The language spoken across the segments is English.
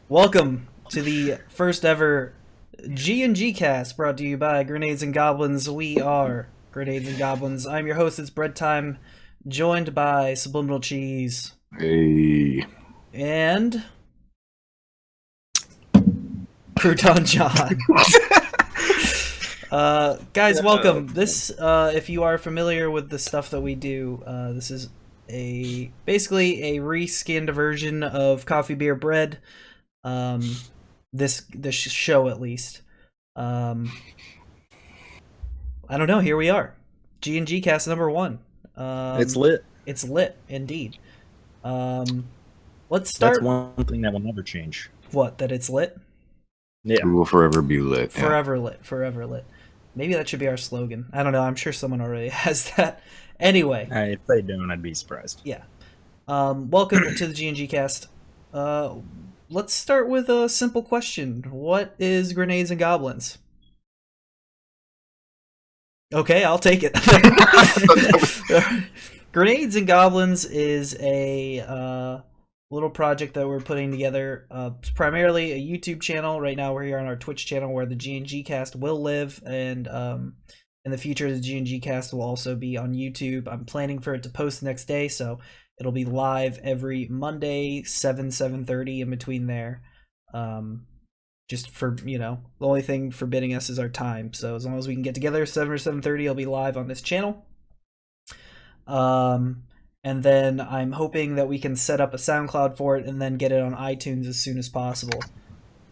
Welcome to the first ever G&G Cast, brought to you by Grenades and Goblins. We are Grenades and Goblins. I'm your host, it's Bread Time, joined by Subliminal Cheese. Hey. And Crouton John. Guys, welcome. This, if you are familiar with the stuff that we do, this is basically a reskinned version of Coffee Beer Bread. This show at least. I don't know. Here we are, G&G Cast number 1. It's lit. It's lit indeed. Let's start. That's one thing that will never change. What? That it's lit? Yeah. It will forever be lit. Forever lit. Forever lit. Maybe that should be our slogan. I don't know. I'm sure someone already has that. Anyway. If they don't, I'd be surprised. Yeah. Welcome to the G&G Cast. Let's start with a simple question. What is Grenades and Goblins? Okay, I'll take it. Grenades and Goblins is a little project that we're putting together. It's primarily a YouTube channel. Right now we're here on our Twitch channel where the G&G Cast will live, and in the future the G&G Cast will also be on YouTube. I'm planning for it to post the next day, so it'll be live every Monday, 7:30 in between there. Just for, the only thing forbidding us is our time. So as long as we can get together 7 or 7:30, it'll be live on this channel. And then I'm hoping that we can set up a SoundCloud for it and then get it on iTunes as soon as possible.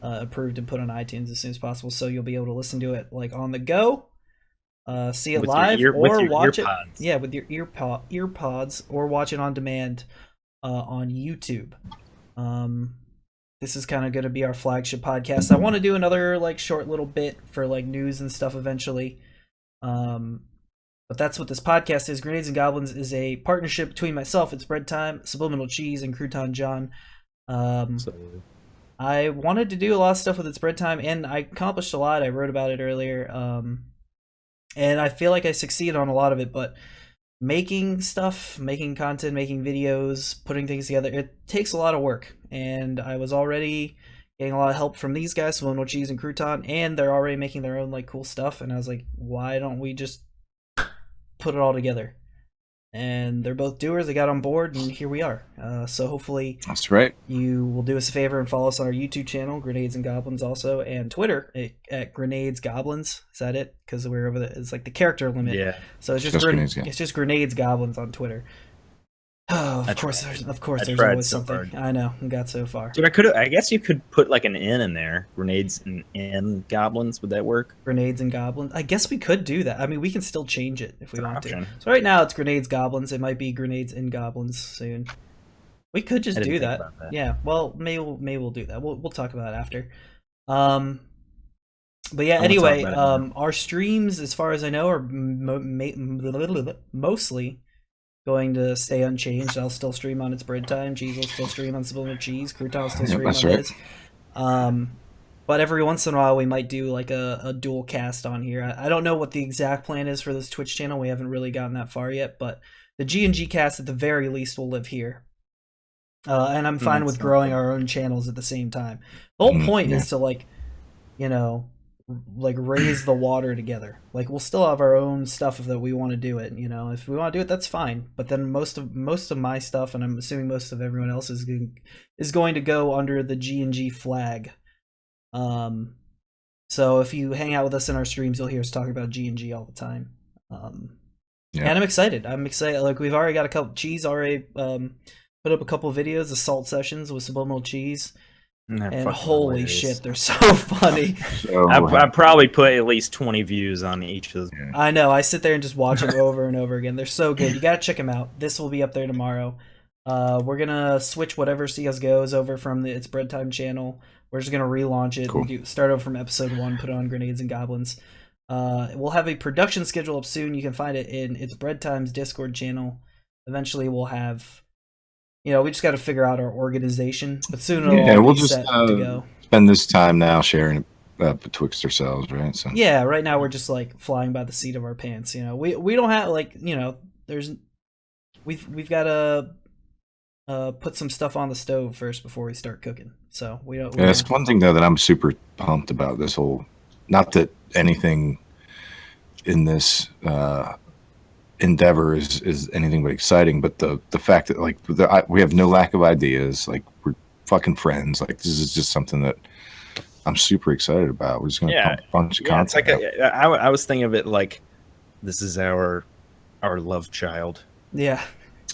Approved and put on iTunes as soon as possible, so you'll be able to listen to it like on the go. See it with live or watch it. Pods. Yeah, with your ear pods, or watch it on demand on YouTube. This is kind of going to be our flagship podcast. I want to do another short little bit for news and stuff eventually. But that's what this podcast is. Grenades and Goblins is a partnership between myself, it's Bread Time, Subliminal Cheese, and Crouton John. I wanted to do a lot of stuff with It's Bread Time, and I accomplished a lot. I wrote about it earlier. And I feel like I succeeded on a lot of it, but making stuff, making content, making videos, putting things together, it takes a lot of work. And I was already getting a lot of help from these guys, Subliminal Cheese and Crouton, and they're already making their own cool stuff. And I was like, why don't we just put it all together? And they're both doers. They got on board, and here we are. So hopefully that's right. You will do us a favor and follow us on our YouTube channel, Grenades and Goblins, also, and Twitter at Grenades Goblins. Is that it? Because we're over it's the character limit. Yeah. So it's just Grenades Goblins on Twitter. Oh, of course there's always something. I know, we got so far. Dude, I guess you could put an N in there. Grenades and Goblins. Would that work? Grenades and Goblins. I guess we could do that. I mean, we can still change it if we want to. So right now it's Grenades Goblins. It might be Grenades and Goblins soon. We could just do that. Yeah. Well, maybe we'll do that. We'll talk about it after. But yeah. Anyway, our streams, as far as I know, are mostly going to stay unchanged. I'll still stream on It's Bread Time. Cheese will still stream on Subliminal Cheese. Crouton will still stream on his. But every once in a while we might do a dual cast on here. I don't know what the exact plan is for this Twitch channel. We haven't really gotten that far yet, but the G&G Cast at the very least will live here. And I'm fine with growing our own channels at the same time. The whole point is to raise the water together. We'll still have our own stuff that we want to do it. If we want to do it, that's fine. But then most of my stuff, and I'm assuming most of everyone else, is going to go under the G&G flag. So if you hang out with us in our streams, you'll hear us talk about G&G all the time. And I'm excited. We've already got a couple. Cheese already put up a couple of videos, assault sessions with Subliminal Cheese. And holy shit, they're so funny. I probably put at least 20 views on each of them. I know. I sit there and just watch them over and over again. They're so good. You gotta check them out. This will be up there tomorrow. We're gonna switch whatever CSGO is over from the It's Bread Time channel. We're just gonna relaunch it. Cool. Start over from episode 1. Put it on Grenades and Goblins. We'll have a production schedule up soon. You can find it in It's Bread Time's Discord channel. Eventually, we'll have. We just got to figure out our organization, but soon it'll all be set to go. Spend this time now sharing betwixt ourselves, right? So Yeah, right now we're just like flying by the seat of our pants. You know, we don't have like, you know, there's we've got to put some stuff on the stove first before we start cooking. So we don't. yeah, that's one thing though that I'm super pumped about this whole. Not that anything in this endeavor is anything but exciting, but the fact that like we have no lack of ideas, like we're fucking friends. Like this is just something that I'm super excited about. We're just gonna pump a bunch of content. It's like I was thinking of it like this is our love child. Yeah.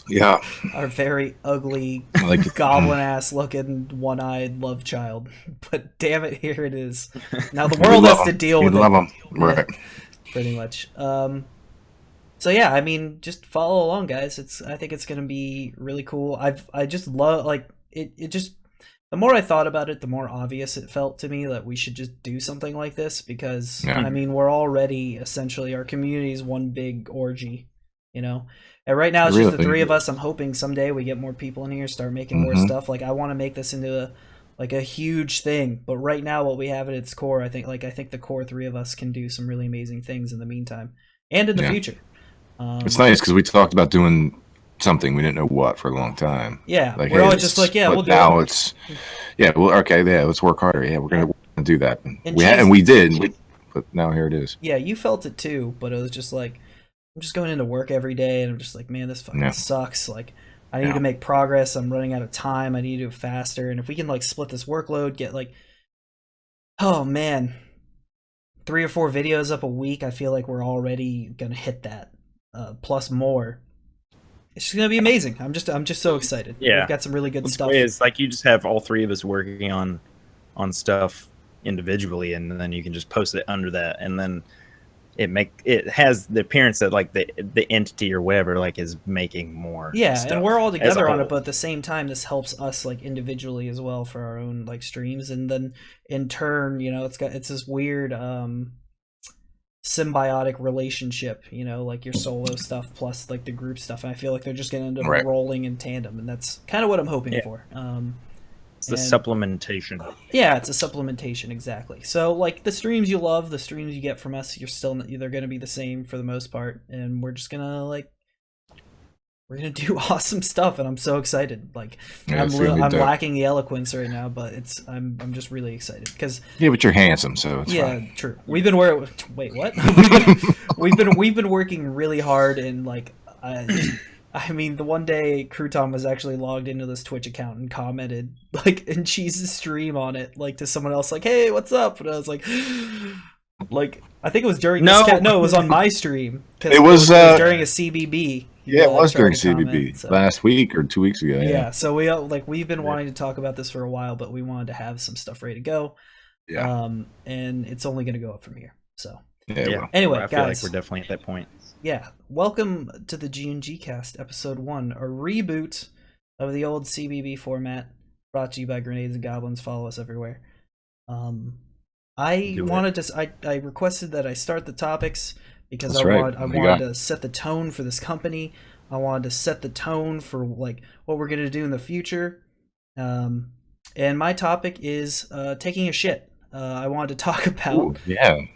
Yeah. Our very ugly, like goblin ass looking, one eyed love child. But damn it, here it is. Now the world has to deal with it. Love them. Right. Pretty much. So yeah, I mean, just follow along, guys. I think it's gonna be really cool. I just love like it just the more I thought about it, the more obvious it felt to me that we should just do something like this because I mean we're already essentially our community is one big orgy, you know. And right now it's just the three of us. I'm hoping someday we get more people in here, start making more stuff. Like I want to make this into a huge thing. But right now what we have at its core, I think the core three of us can do some really amazing things in the meantime and in the future. It's nice because we talked about doing something we didn't know what for a long time. Yeah, like, we're always just like, yeah, we'll do now it. It's well, okay, yeah, let's work harder. Yeah, we're gonna do that. And we did, but now here it is. Yeah, you felt it too, but it was just like I'm just going into work every day, and I'm just like, man, this fucking sucks. Like, I need to make progress. I'm running out of time. I need to do it faster. And if we can like split this workload, get like, oh man, 3 or 4 videos up a week, I feel like we're already gonna hit that. Plus more. It's just gonna be amazing. I'm just so excited. Yeah, we've got some really good stuff. It's like you just have all 3 of us working on stuff individually, and then you can just post it under that, and then it has the appearance that like the entity or whatever like is making more. Yeah, and we're all together on it, but at the same time, this helps us like individually as well for our own like streams, and then in turn, you know, it's this weird symbiotic relationship, you know, like your solo stuff plus like the group stuff, and I feel like they're just gonna end up rolling in tandem, and that's kind of what I'm hoping for. It's the supplementation. Yeah, it's a supplementation, exactly. So like the streams you love, the streams you get from us, they're gonna be the same for the most part, and we're just gonna we're gonna do awesome stuff, and I'm so excited. Like I'm lacking the eloquence right now, but I'm just really excited because but you're handsome, so it's fine. True. We've been wait, what? we've been working really hard, and like I mean, the one day Crouton was actually logged into this Twitch account and commented like in Cheese's stream on it, like to someone else, like, "Hey, what's up?" And I was like I think it was during it was on my stream. It was during a CBB. Yeah, it was during CBB last week or 2 weeks ago. Yeah, so we've been wanting to talk about this for a while, but we wanted to have some stuff ready to go. Yeah. And it's only going to go up from here. So anyway, I feel like we're definitely at that point. Yeah, welcome to the G&G Cast, episode 1, a reboot of the old CBB format, brought to you by Grenades and Goblins. Follow us everywhere. I requested that I start the topics because I wanted to set the tone for this company. I wanted to set the tone for like what we're gonna do in the future. And my topic is taking a shit. I wanted to talk about.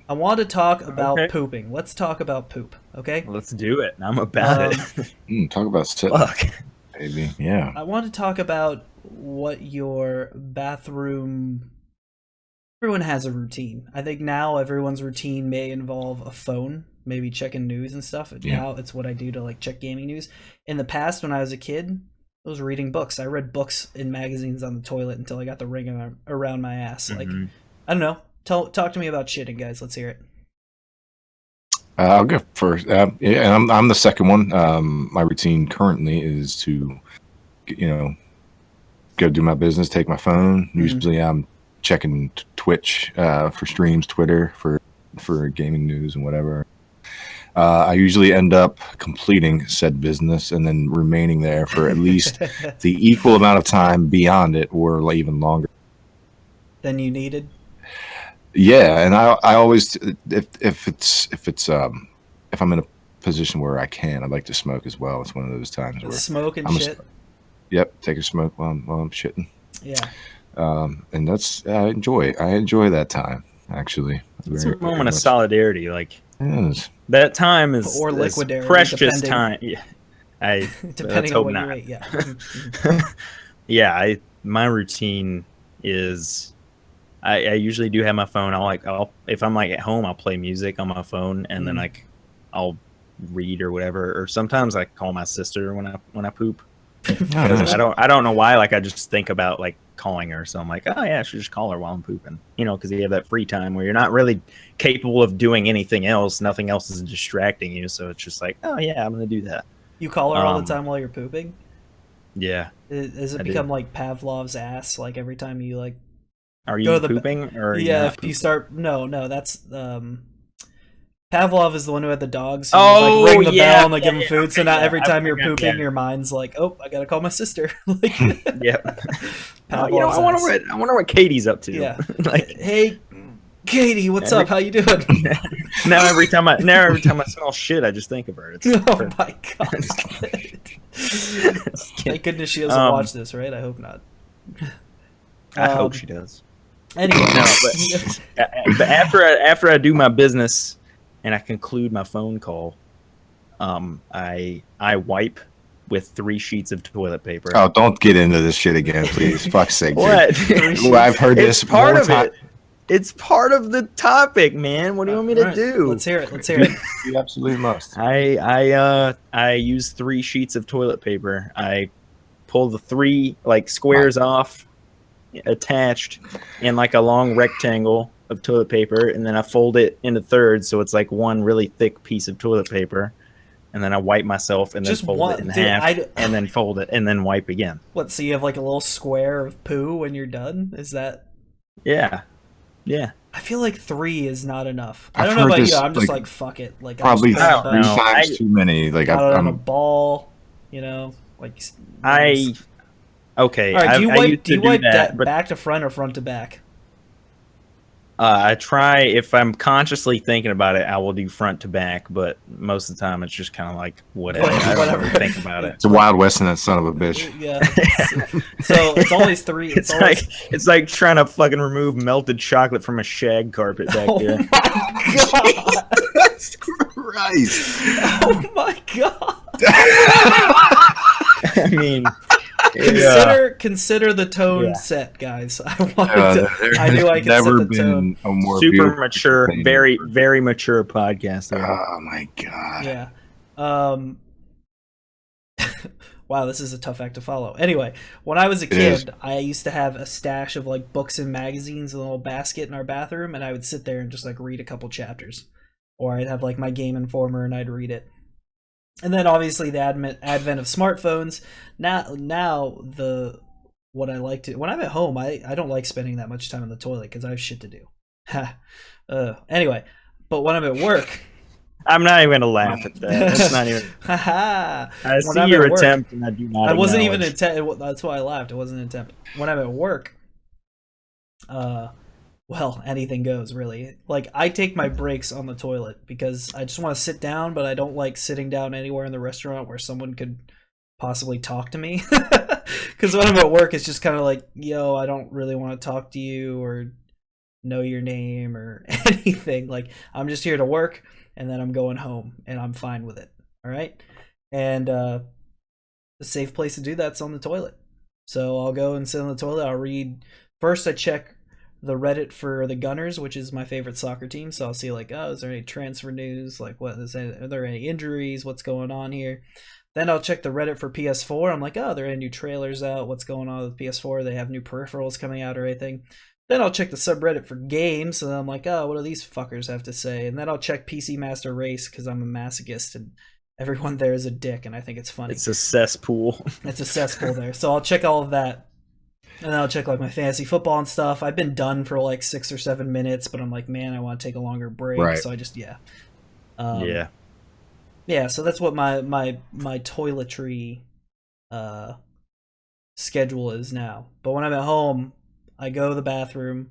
I want to talk about pooping. Let's talk about poop. Okay. Let's do it. I'm about it. Talk about shit, baby. Yeah. I want to talk about what your bathroom. Everyone has a routine. I think now everyone's routine may involve a phone, maybe checking news and stuff. Now it's what I do to like check gaming news. In the past, when I was a kid, I was reading books. I read books in magazines on the toilet until I got the ring around my ass. Like, I don't know. Talk to me about shitting, guys. Let's hear it. I'll go first. And I'm the second one. My routine currently is to, go do my business, take my phone. Usually I'm checking Twitch for streams, Twitter for gaming news and whatever. I usually end up completing said business and then remaining there for at least the equal amount of time beyond it, or even longer than you needed. Yeah, and I always if I'm in a position where I can, I'd like to smoke as well. It's one of those times where smoke and shit. Yep, take a smoke while I'm shitting. Yeah. And that's I enjoy that time. actually. It's Very, a moment very of much. solidarity. Like It is. that time is Or is liquidary, precious depending. time. Yeah, let's Depending on hope what you not. rate, yeah. Mhm. Yeah, my routine is I usually do have my phone. I'll if I'm like at home, I'll play music on my phone, and then like I'll read or whatever. Or sometimes I call my sister when I poop. Oh, Because nice. I don't know why. Like I just think about like calling her, so I'm like, oh yeah, I should just call her while I'm pooping. You know, because you have that free time where you're not really capable of doing anything else. Nothing else is distracting you, so it's just like, oh yeah, I'm gonna do that. You call her all the time while you're pooping? Yeah, Does it I become do. like Pavlov's ass? Like every time you like Are go you to the pooping or are you yeah, not if you pooping? start no, that's Pavlov is the one who had the dogs. So you like Oh ring the bell and like yeah, give him yeah, food. So okay, now yeah. every time you're I got, pooping, your mind's like, oh, I gotta call my sister. Like yeah. Oh, you know, Pavlov's ass. I wonder what Katie's up to. Yeah. Like Hey, Katie, what's up? How you doing? now every time I smell shit, I just think of her. It's Oh perfect. my god. Thank goodness she doesn't watch this, right? I hope not. I hope she does. Anyway, No, but after I do my business and I conclude my phone call, I wipe with 3 sheets of toilet paper. Oh, don't get into this shit again, please. Fuck's sake, What? dude. Ooh, I've heard this It's part more of time. it. It's part of the topic, man. What do you want me to Alright, do? let's hear it. Let's hear it. You absolutely must. I use 3 sheets of toilet paper. I pull the 3 like squares off, attached in like a long rectangle of toilet paper, and then I fold it into thirds, so it's like one really thick piece of toilet paper. And then I wipe myself, and then Just fold one- it in dude, half, and then fold it, and then wipe again. What, so you have like a little square of poo when you're done? Is that... Yeah, yeah. I feel like 3 is not enough. I I've don't know heard about this, you. I'm just like, like, fuck it. Like Probably I just pull the I don't 3 know. ball, times too many. Like got it on a I'm ball, you know, like. Okay. All right. Do you I wipe? used Do you to wipe that, but back to front or front to back? I try, if I'm consciously thinking about it, I will do front to back, but most of the time it's just kind of like whatever. I don't really think about it. It's a Wild West and that son of a bitch. Yeah. So it's always 3. It's like trying to fucking remove melted chocolate from a shag carpet back Oh there. my god! Christ. Oh my god! I mean, Consider the tone Yeah. set, guys. I knew I could never set the tone. been a more super beautiful mature, thing. very, very mature podcast. Here. Oh my god. Yeah. Wow, this is a tough act to follow. Anyway, when I was a is. kid, I used to have a stash of like books and magazines in a little basket in our bathroom, and I would sit there and just like read a couple chapters. Or I'd have like my Game Informer and I'd read it. And then obviously the advent of smartphones. Now what I like to when I'm at home, I don't like spending that much time in the toilet because I have shit to do. Anyway, but when I'm at work, I'm not even gonna laugh at that. That's not even. I see your attempt, and I do not. I wasn't even intent. That's why I laughed. It wasn't an attempt. When I'm at work, well, anything goes really. Like I take my breaks on the toilet because I just want to sit down, but I don't like sitting down anywhere in the restaurant where someone could possibly talk to me. Because when I'm at work, it's just kind of like, yo, I don't really want to talk to you or know your name or anything. Like I'm just here to work, and then I'm going home, and I'm fine with it. All right, and the safe place to do that's on the toilet. So I'll go and sit on the toilet. I'll read. First, I check the Reddit for the Gunners, which is my favorite soccer team. So I'll see like, oh, is there any transfer news? Like, are there any injuries? What's going on here? Then I'll check the Reddit for PS4. I'm like, oh, are there any new trailers out? What's going on with PS4? They have new peripherals coming out or anything? Then I'll check the subreddit for games, and I'm like, oh, what do these fuckers have to say? And then I'll check PC Master Race because I'm a masochist and everyone there is a dick, and I think it's funny. It's a cesspool. It's a cesspool there. So I'll check all of that. And then I'll check like my fantasy football and stuff. I've been done for like 6 or 7 minutes, but I'm like, man, I want to take a longer break. Right. So I just yeah. Yeah, so that's what my toiletry schedule is now. But when I'm at home, I go to the bathroom,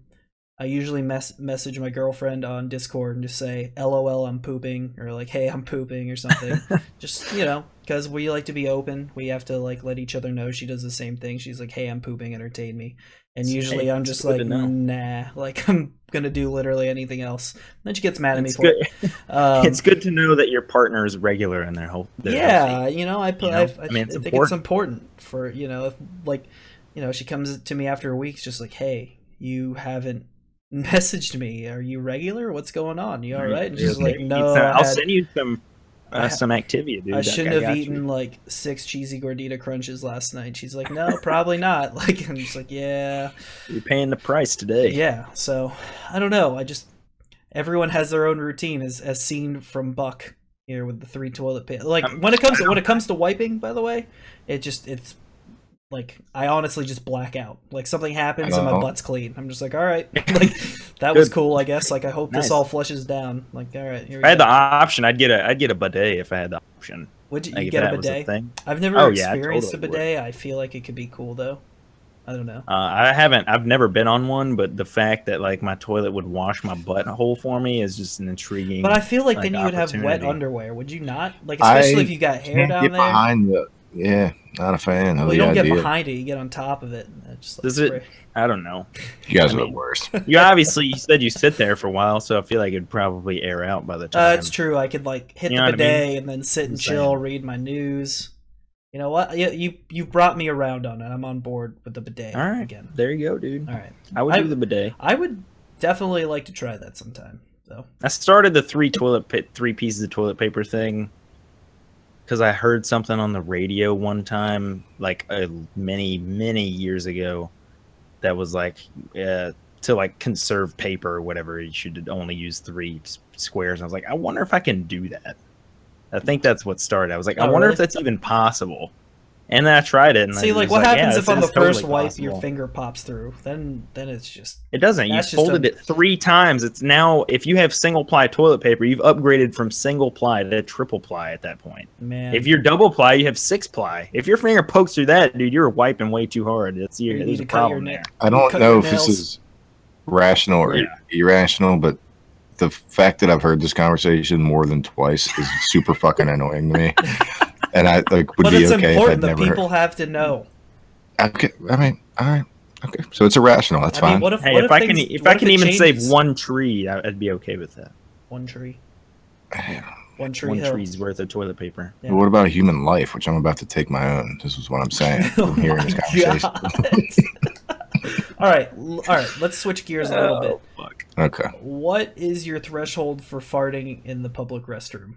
I usually message my girlfriend on Discord and just say, "LOL, I'm pooping," or like, "Hey, I'm pooping," or something. Just because we like to be open. We have to like let each other know she does the same thing. She's like, "Hey, I'm pooping, entertain me." And usually I'm just like, "Nah," like I'm gonna do literally anything else. And then she gets mad at me for it. It's good to know that your partner is regular in their whole. Yeah, I think it's it's important for if like she comes to me after a week, just like, "Hey, you haven't messaged me. Are you regular? What's going on? You all right?" And she's like, "No, I'll send you some activity, dude. I shouldn't have eaten like 6 cheesy gordita crunches last night." She's like, "No, probably not." Like, I'm just like, "Yeah, you're paying the price today." Yeah. So I don't know. Everyone has their own routine, as seen from Buck here with the 3 toilet paper. Like when it comes to wiping, by the way, it's like I honestly just black out. Like something happens and my butt's clean. I'm just like, all right, like that was cool, I guess. Like I hope this all flushes down. Like, all right, here we go. I had the option. I'd get a bidet if I had the option. Would you get a bidet? I've never experienced a bidet. I feel like it could be cool though. I don't know. I haven't. I've never been on one, but the fact that like my toilet would wash my butthole for me is just an intriguing. But I feel like then you would have wet underwear. Would you not? Like especially if you got hair down there. Behind yeah, not a fan. Well, you don't get behind it; you get on top of it. Does it? I don't know. You guys are the worst. You said you sit there for a while, so I feel like it'd probably air out by the time. It's true. I could like hit the bidet and then sit and chill, read my news. You know what? You brought me around on it. I'm on board with the bidet. All right, again. There you go, dude. All right, I would do the bidet. I would definitely like to try that sometime. So I started the 3 pieces of toilet paper thing because I heard something on the radio one time, like many years ago, that was like to like conserve paper or whatever, you should only use 3 squares. And I was like, I wonder if I can do that. I think that's what started. I was like, I wonder if that's even possible. And then I tried it. And see, like, what happens if on the first wipe your finger pops through? Then it's just... It doesn't. You folded it 3 times. It's now, if you have single-ply toilet paper, you've upgraded from single-ply to triple-ply at that point. Man. If you're double-ply, you have 6-ply. If your finger pokes through that, dude, you're wiping way too hard. There's a problem there. I don't know if this is rational or irrational, but the fact that I've heard this conversation more than twice is super fucking annoying to me. And I would be okay if I'd never. People have to know. Okay, I mean, all right, okay. So it's irrational. That's fine. If I can even save 1 tree, I'd be okay with that. 1 tree. One tree's worth of toilet paper. Yeah. What about a human life, which I'm about to take my own? This is what I'm saying from hearing this conversation. All right. Let's switch gears a little bit. Fuck. Okay. What is your threshold for farting in the public restroom?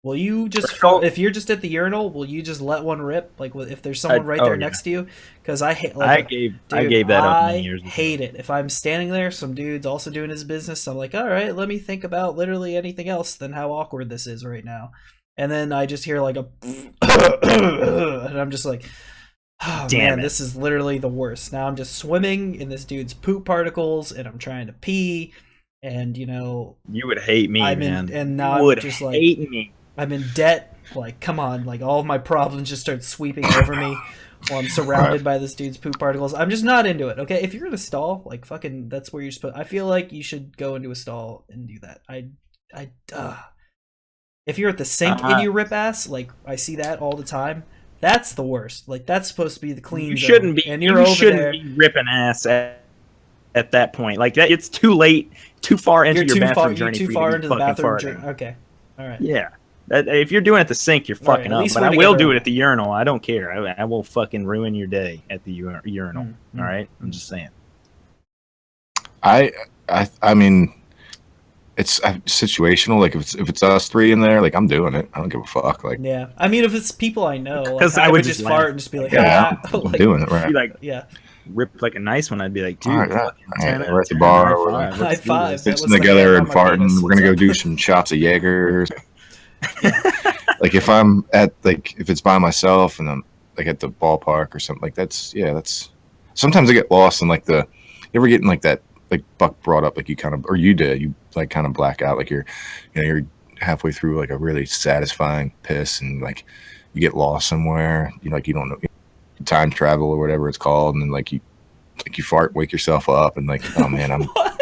Will you just, if you're just at the urinal, will you just let one rip? Like if there's someone right there next to you? Because I hate. Like, I gave that up many years ago. I hate it. If I'm standing there, some dude's also doing his business. I'm like, all right, let me think about literally anything else than how awkward this is right now. And then I just hear like a, and I'm just like, oh man, this is literally the worst. Now I'm just swimming in this dude's poop particles, and I'm trying to pee, and you would hate me, man. And now you would I'm just hate me. I'm in debt. Like, come on. Like, all of my problems just start sweeping over me while I'm surrounded by this dude's poop particles. I'm just not into it, okay? If you're in a stall, like, fucking, that's where you're supposed... I feel like you should go into a stall and do that. If you're at the sink and you rip ass, like, I see that all the time. That's the worst. Like, that's supposed to be the clean You shouldn't zone, be. And you shouldn't be ripping ass at that point. Like, that, it's too late, too far into your bathroom journey. You're too far into the bathroom journey. Okay. All right. Yeah. If you're doing it at the sink, you're fucking up. But I will do it at the urinal. I don't care. I will fucking ruin your day at the urinal. All right? I'm just saying. I mean, it's situational. Like if it's us 3 in there, like I'm doing it. I don't give a fuck. Like yeah. I mean, if it's people I know, because I would just fart and just be like, yeah, I'm doing it right. Be like, yeah. Rip like a nice one, I'd be like, dude, we're at the bar, high five, sitting together and farting. We're gonna go do some shots of Jaeger. Like if I'm at if it's by myself and I'm like at the ballpark or something, like that's sometimes I get lost in like you ever getting like that, like Buck brought up, like you kind of, or you did, you like kind of black out, like you're halfway through like a really satisfying piss and like you get lost somewhere, like you don't know, time travel or whatever it's called, and then like you like you fart, wake yourself up, and like, oh man, What?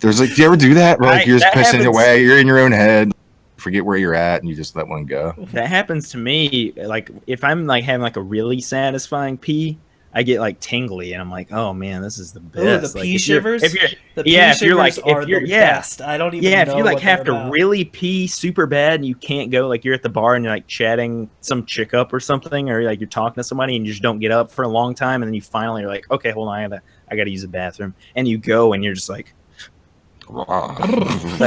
there's like, do you ever do that? Where like you're just That pissing happens- away, you're in your own head, forget where you're at, and you just let one go. That happens to me. Like if I'm like having like a really satisfying pee, I get like tingly, and I'm like, oh man, this is the best. Ooh, the Like, pee if you're- shivers. If you're, The pee yeah, if you're like, shivers are if you're, the yeah, best. I don't even. yeah, know if you like what have they're to about. really pee super bad and you can't go, like you're at the bar and you're like chatting some chick up or something, or like you're talking to somebody and you just don't get up for a long time, and then you finally are like, okay, hold on, I gotta use the bathroom, and you go and you're just like it's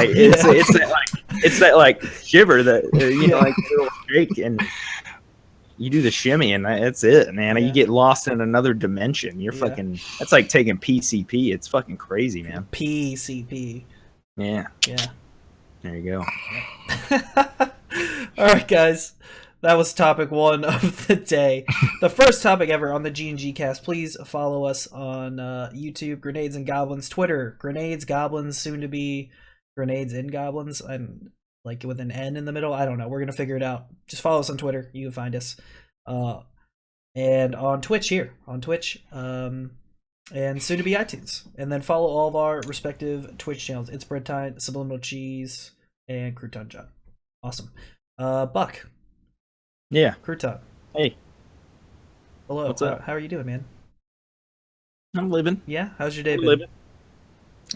that like shiver that you know, like little shake, and you do the shimmy, and that's it, man. Yeah. You get lost in another dimension. You're fucking. That's like taking PCP. It's fucking crazy, man. PCP. Yeah. Yeah. There you go. All right, guys. That was topic 1 of the day. The first topic ever on the G&G Cast. Please follow us on YouTube, Grenades and Goblins, Twitter, Grenades, Goblins, soon to be Grenades and Goblins, and like with an N in the middle. I don't know. We're going to figure it out. Just follow us on Twitter. You can find us. And on Twitch here. On Twitch. And soon to be iTunes. And then follow all of our respective Twitch channels. It's Bread Time, Subliminal Cheese, and Crouton John. Awesome. Buck. Yeah. Crouton. Hey. Hello. What's up? How are you doing, man? I'm living. Yeah? How's your day been? Living.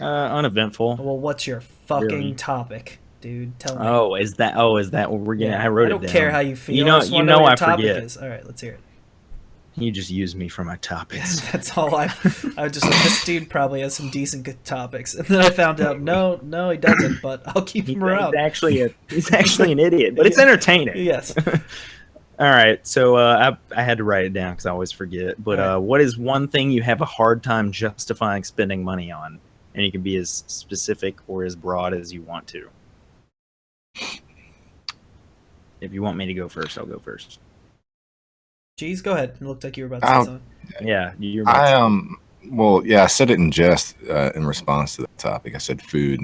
Uneventful. Well, what's your fucking Really? topic, dude? Tell me. Oh, is that what we're getting? Yeah, I wrote it don't down. care how you feel. You know- I just you wanna know what I your topic forget. is. All right, let's hear it. You just use me for my topics. That's all I was just like, this dude probably has some decent good topics. And then I found out, no, he doesn't, but I'll keep him around. He's actually an idiot, but it's entertaining. Yes. All right, so I had to write it down because I always forget. But All right. what is one thing you have a hard time justifying spending money on? And you can be as specific or as broad as you want to. If you want me to go first, I'll go first. Jeez, go ahead. It looked like you were about to say something. Yeah, you're. Well, yeah, I said it in jest in response to that topic. I said food,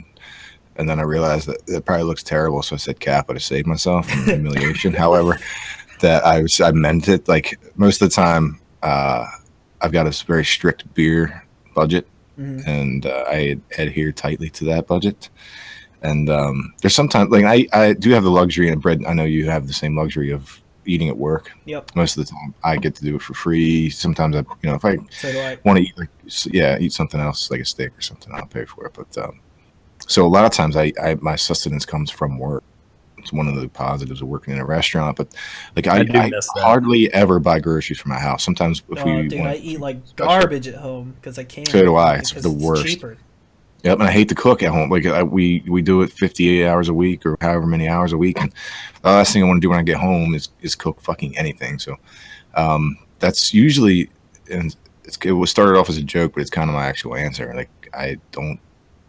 and then I realized that it probably looks terrible, so I said Kappa to save myself from humiliation. However, that I meant it. Like most of the time, I've got a very strict beer budget, and I adhere tightly to that budget. And there's sometimes like I do have the luxury, and Bread, I know you have the same luxury of eating at work. Yep. Most of the time I get to do it for free. Sometimes if I So do I. want to eat eat something else like a steak or something, I'll pay for it. But so a lot of times my sustenance comes from work. It's one of the positives of working in a restaurant. But like I miss that. hardly ever buy groceries from my house. Sometimes if I eat like garbage at home because I can't. So do I. It's because the worst. Cheaper. Yep, and I hate to cook at home. Like we do it 58 hours a week or however many hours a week, and the last thing I want to do when I get home is cook fucking anything. So that's usually, and it was started off as a joke, but it's kind of my actual answer. Like I don't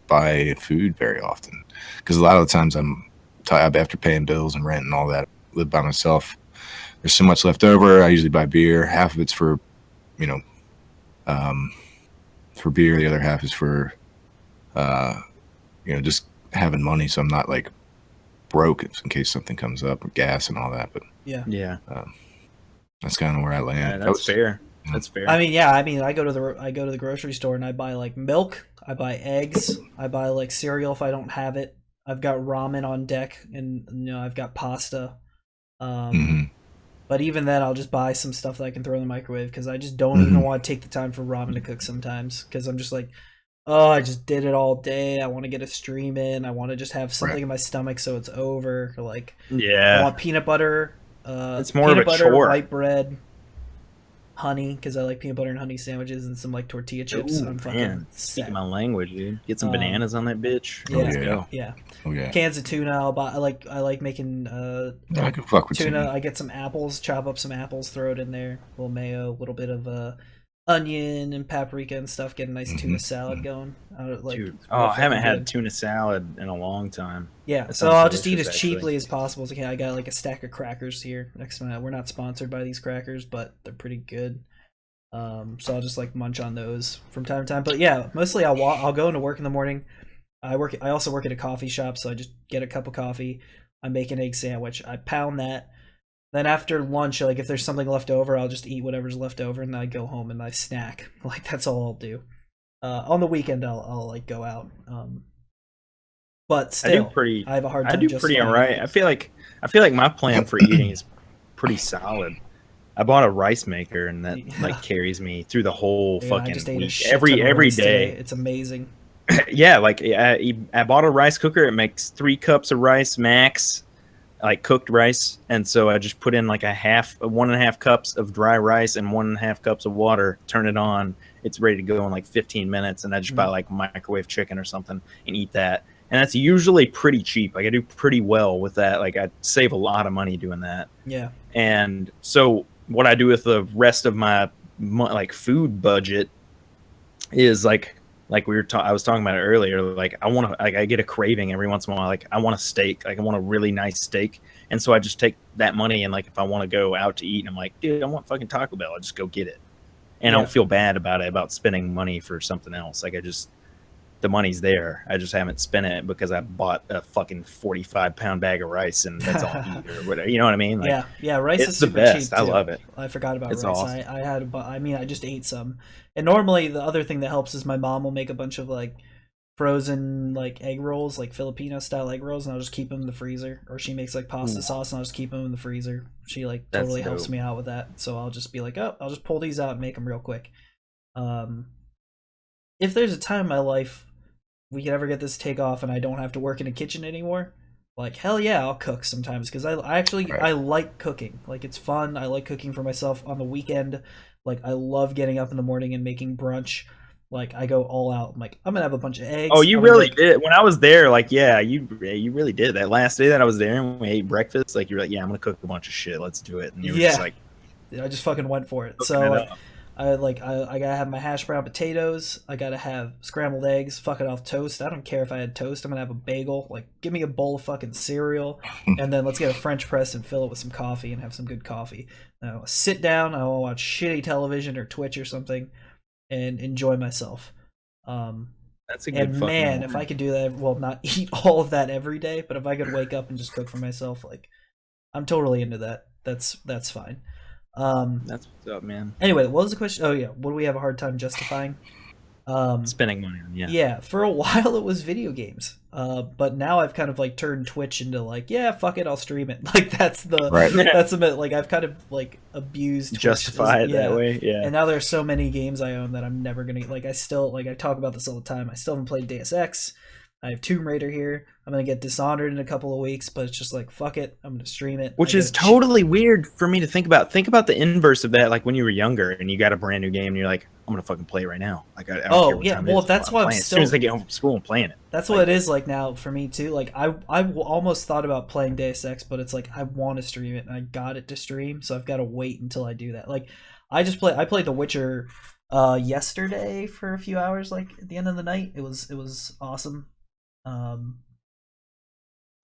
buy food very often because a lot of the times I'm tired after paying bills and rent and all that. I live by myself. There's so much left over. I usually buy beer. Half of it's for beer. The other half is for just having money, so I'm not like broke in case something comes up, with gas and all that. But Yeah. that's kind of where I land. Yeah, that's fair. That's fair. I mean, I go to the grocery store and I buy like milk, I buy eggs, I buy like cereal if I don't have it. I've got ramen on deck, and I've got pasta. But even then, I'll just buy some stuff that I can throw in the microwave because I just don't even want to take the time for ramen to cook sometimes because I'm just like, oh, I just did it all day. I want to get a stream in. I want to just have something in my stomach so it's over. Or like, I want peanut butter. It's more peanut of a butter, chore. white bread, honey, because I like peanut butter and honey sandwiches and some like tortilla chips. Ooh, I'm fucking man, set. speaking my language, dude. Get some bananas on that bitch. Yeah. Let's go. Yeah. Oh yeah. Cans of tuna. I'll buy. I like making I can fuck with tuna. tuna. I get some apples, chop up some apples, throw it in there. A little mayo, a little bit of onion and paprika and stuff. Get a nice tuna salad going. Dude, I haven't had tuna salad in a long time. Yeah, That so sounds I'll just eat delicious, as cheaply as possible as I can. I got like a stack of crackers here next to my. We're not sponsored by these crackers, but they're pretty good. So I'll just like munch on those from time to time. But yeah, mostly I'll go into work in the morning. I also work at a coffee shop, so I just get a cup of coffee. I make an egg sandwich. I pound that. Then after lunch, like if there's something left over, I'll just eat whatever's left over, and then I go home and I snack. Like that's all I'll do. On the weekend, I'll like go out. But still, I have a hard time. I do pretty alright. I feel like my plan for eating is pretty solid. I bought a rice maker, and that like carries me through the whole fucking week. Every day. It's amazing. Yeah, like I bought a rice cooker. It makes 3 cups of rice max, like cooked rice, and so I just put in like 1.5 cups of dry rice and 1.5 cups of water. Turn it on. It's ready to go in like 15 minutes, and I just buy like microwave chicken or something and eat that. And that's usually pretty cheap. Like I do pretty well with that. Like I save a lot of money doing that. Yeah. And so what I do with the rest of my like food budget is like I was talking about it earlier. Like I get a craving every once in a while. Like I want a steak. Like I want a really nice steak. And so I just take that money and like if I want to go out to eat, and I'm like, dude, I want fucking Taco Bell. I just go get it. And I don't feel bad about spending money for something else. Like the money's there. I just haven't spent it because I bought a fucking 45-pound bag of rice and that's all I eat or whatever. You know what I mean? Like, yeah. Rice is super the best. cheap too. I love it. I forgot about it's rice. Awesome. I just ate some. And normally the other thing that helps is my mom will make a bunch of like frozen like egg rolls, like Filipino style egg rolls, and I'll just keep them in the freezer. Or she makes like pasta sauce and I'll just keep them in the freezer. She like totally helps me out with that. So I'll just be like, oh, I'll just pull these out and make them real quick. If there's a time in my life we can ever get this to take off and I don't have to work in a kitchen anymore, like hell yeah, I'll cook sometimes, because I actually I like cooking. Like it's fun. I like cooking for myself on the weekend. Like I love getting up in the morning and making brunch. Like I go all out. I'm like, I'm gonna have a bunch of eggs. Oh, you really did. When I was there, like yeah, you really did. That last day that I was there and we ate breakfast, like you're like, yeah, I'm gonna cook a bunch of shit. Let's do it. And you were just like, I just fucking went for it. So like, I gotta have my hash brown potatoes. I gotta have scrambled eggs. Fuck it off toast. I don't care if I had toast. I'm gonna have a bagel. Like, give me a bowl of fucking cereal, and then let's get a French press and fill it with some coffee and have some good coffee. Now sit down. I will watch shitty television or Twitch or something, and enjoy myself. That's a good. And man, if I could do that, well, not eat all of that every day, but if I could wake up and just cook for myself, like, I'm totally into that. That's fine. That's what's up, man. Anyway, what was the question? Oh yeah, what do we have a hard time justifying? Spending money on, yeah. For a while it was video games, but now I've kind of like turned Twitch into like, yeah, fuck it, I'll stream it. Like that's a bit like I've kind of like abused Twitch. Justify it that way, yeah. And now there's so many games I own that I'm never gonna like. I talk about this all the time. I still haven't played Deus Ex. I have Tomb Raider here. I'm gonna get Dishonored in a couple of weeks, but it's just like fuck it. I'm gonna stream it. Which is totally weird for me to think about. Think about the inverse of that, like when you were younger and you got a brand new game and you're like, I'm gonna fucking play it right now. Like I don't care what time it is. That's why I'm still. As soon as I get home from school, I'm playing it. That's what it is like now for me too. Like I almost thought about playing Deus Ex, but it's like I want to stream it and I got it to stream, so I've got to wait until I do that. Like I played The Witcher yesterday for a few hours, like at the end of the night. It was awesome.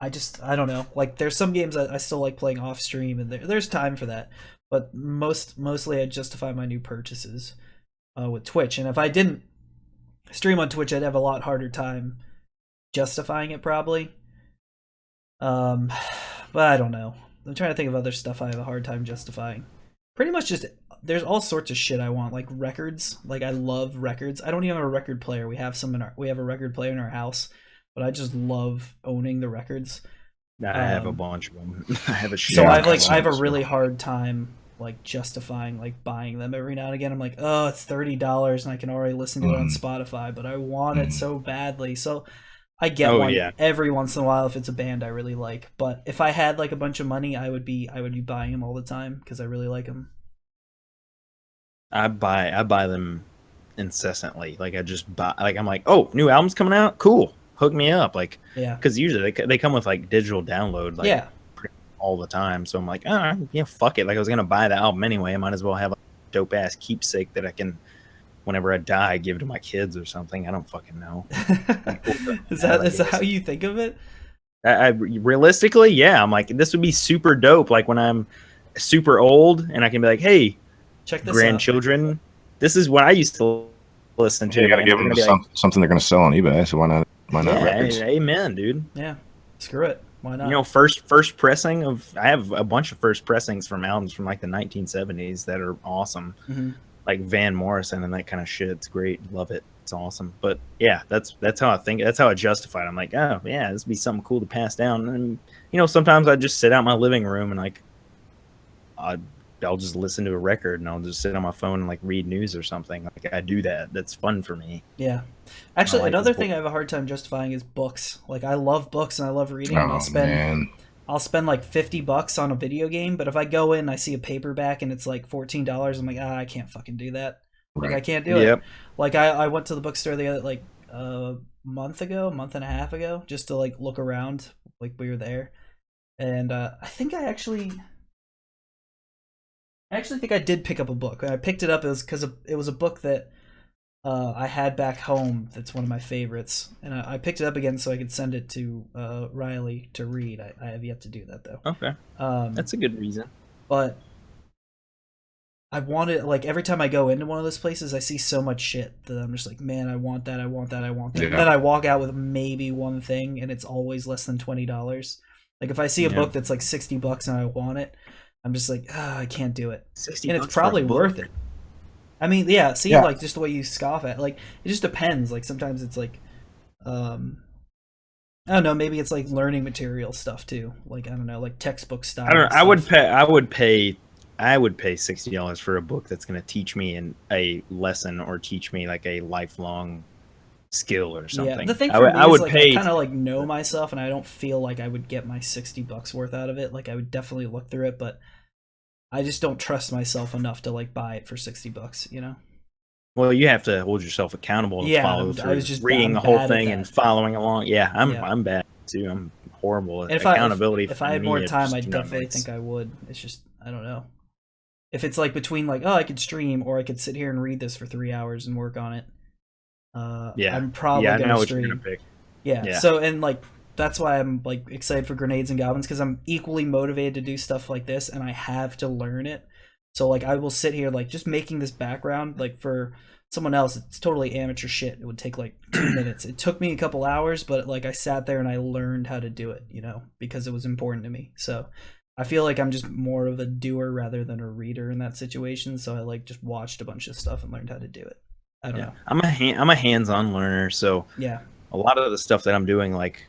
I don't know. Like there's some games I still like playing off stream, and there's time for that. But mostly I justify my new purchases with Twitch. And if I didn't stream on Twitch, I'd have a lot harder time justifying it probably. But I don't know. I'm trying to think of other stuff I have a hard time justifying. Pretty much just there's all sorts of shit I want, like records. Like I love records. I don't even have a record player. We have a record player in our house. But I just love owning the records. I have a bunch of them. I have a shit. So I have a really hard time like justifying like buying them every now and again. I'm like, oh, it's $30 and I can already listen to it on Spotify, but I want it so badly. So I get one every once in a while if it's a band I really like. But if I had like a bunch of money, I would be buying them all the time because I really like them. I buy them incessantly. Like I just buy. Like I'm like, oh, new album's coming out, cool. Hook me up, like, because usually they come with like digital download, like all the time. So I'm like, fuck it. Like I was gonna buy the album anyway. I might as well have a dope ass keepsake that I can, whenever I die, give to my kids or something. I don't fucking know. Is that how you think of it? I realistically, yeah. I'm like, this would be super dope. Like when I'm super old and I can be like, hey, check this grandchildren, this is what I used to listen to. You gotta give them something they're gonna sell on eBay. So why not? Records? Amen, dude. Yeah, screw it. Why not? You know, first pressing of I have a bunch of first pressings from albums from like the 1970s that are awesome, Mm-hmm. like Van Morrison and that kind of shit. It's great, love it. It's awesome. But yeah, that's how I think. That's how I justify it. I'm like, oh yeah, this would be something cool to pass down. And you know, sometimes I just sit out in my living room and like I'll just listen to a record and I'll just sit on my phone and like read news or something. Like I do that. That's fun for me. Yeah. My Actually, life is another thing I have a hard time justifying is books. Like I love books and I love reading, and Oh man. I'll spend like $50 on a video game, but if I go in and I see a paperback and it's like $14, I'm like, I can't fucking do that. Like Right. I can't do it. Yep. Like I went to the bookstore the other like a month and a half ago, just to like look around. Like we were there, and I think I actually think I did pick up a book. When I picked it up, it was because it was a book that I had back home. That's one of my favorites, and I picked it up again so I could send it to Riley to read. I have yet to do that though. Okay. That's a good reason. But I wanted, like, every time I go into one of those places, I see so much shit that I'm just like, man, I want that, I want that, I want that. Yeah. And then I walk out with maybe one thing, and it's always less than $20. Like, if I see a book that's like $60 and I want it, I'm just like, I can't do it. 60 And it's bucks for a probably book? worth it. I mean, yeah, see, Yeah. like, just the way you scoff at, like, it just depends. Like, sometimes it's like, I don't know, maybe it's like learning material stuff too. Like, I don't know, like textbook style. I don't know. stuff. I would pay $60 for a book that's going to teach me a lesson or teach me like a lifelong skill or something. Yeah, the thing for me I is would like pay. I kind of like know myself, and I don't feel like I would get my $60 worth out of it. Like I would definitely look through it, but I just don't trust myself enough to like buy it for $60. You know? Well, you have to hold yourself accountable to follow through. I was just reading I'm the whole bad at thing that. and following along. Yeah, Yeah. I'm bad too. I'm horrible at And accountability. if for I had me, more it time, just I definitely generates- think I would. It's just I don't know. If it's like between like, oh, I could stream or I could sit here and read this for 3 hours and work on it. Yeah, I'm probably I know gonna what you're stream. gonna pick. Yeah. So and like that's why I'm like excited for Grenades and Goblins, because I'm equally motivated to do stuff like this, and I have to learn it. So like I will sit here like just making this background, like for someone else it's totally amateur shit. It would take like 2 minutes. It took me a couple hours, but like I sat there and I learned how to do it, you know, because it was important to me. So I feel like I'm just more of a doer rather than a reader in that situation. So I like just watched a bunch of stuff and learned how to do it. I don't know. I'm a hands-on learner, so Yeah. a lot of the stuff that I'm doing, like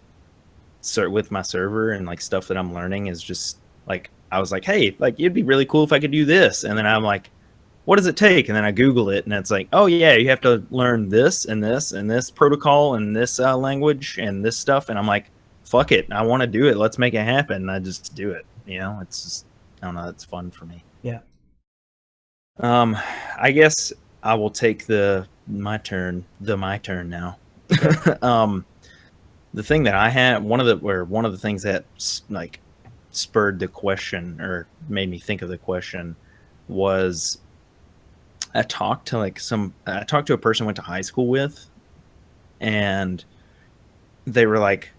with my server and like stuff that I'm learning, is just like I was like, hey, like it'd be really cool if I could do this, and then I'm like, what does it take? And then I Google it, and it's like, oh yeah, you have to learn this and this and this protocol and this language and this stuff, and I'm like, fuck it, I want to do it. Let's make it happen. And I just do it. You know, it's just I don't know, it's fun for me. Yeah. I guess I will take my turn now. The thing that I had, one of the things that like spurred the question or made me think of the question was I talked to a person I went to high school with, and they were like,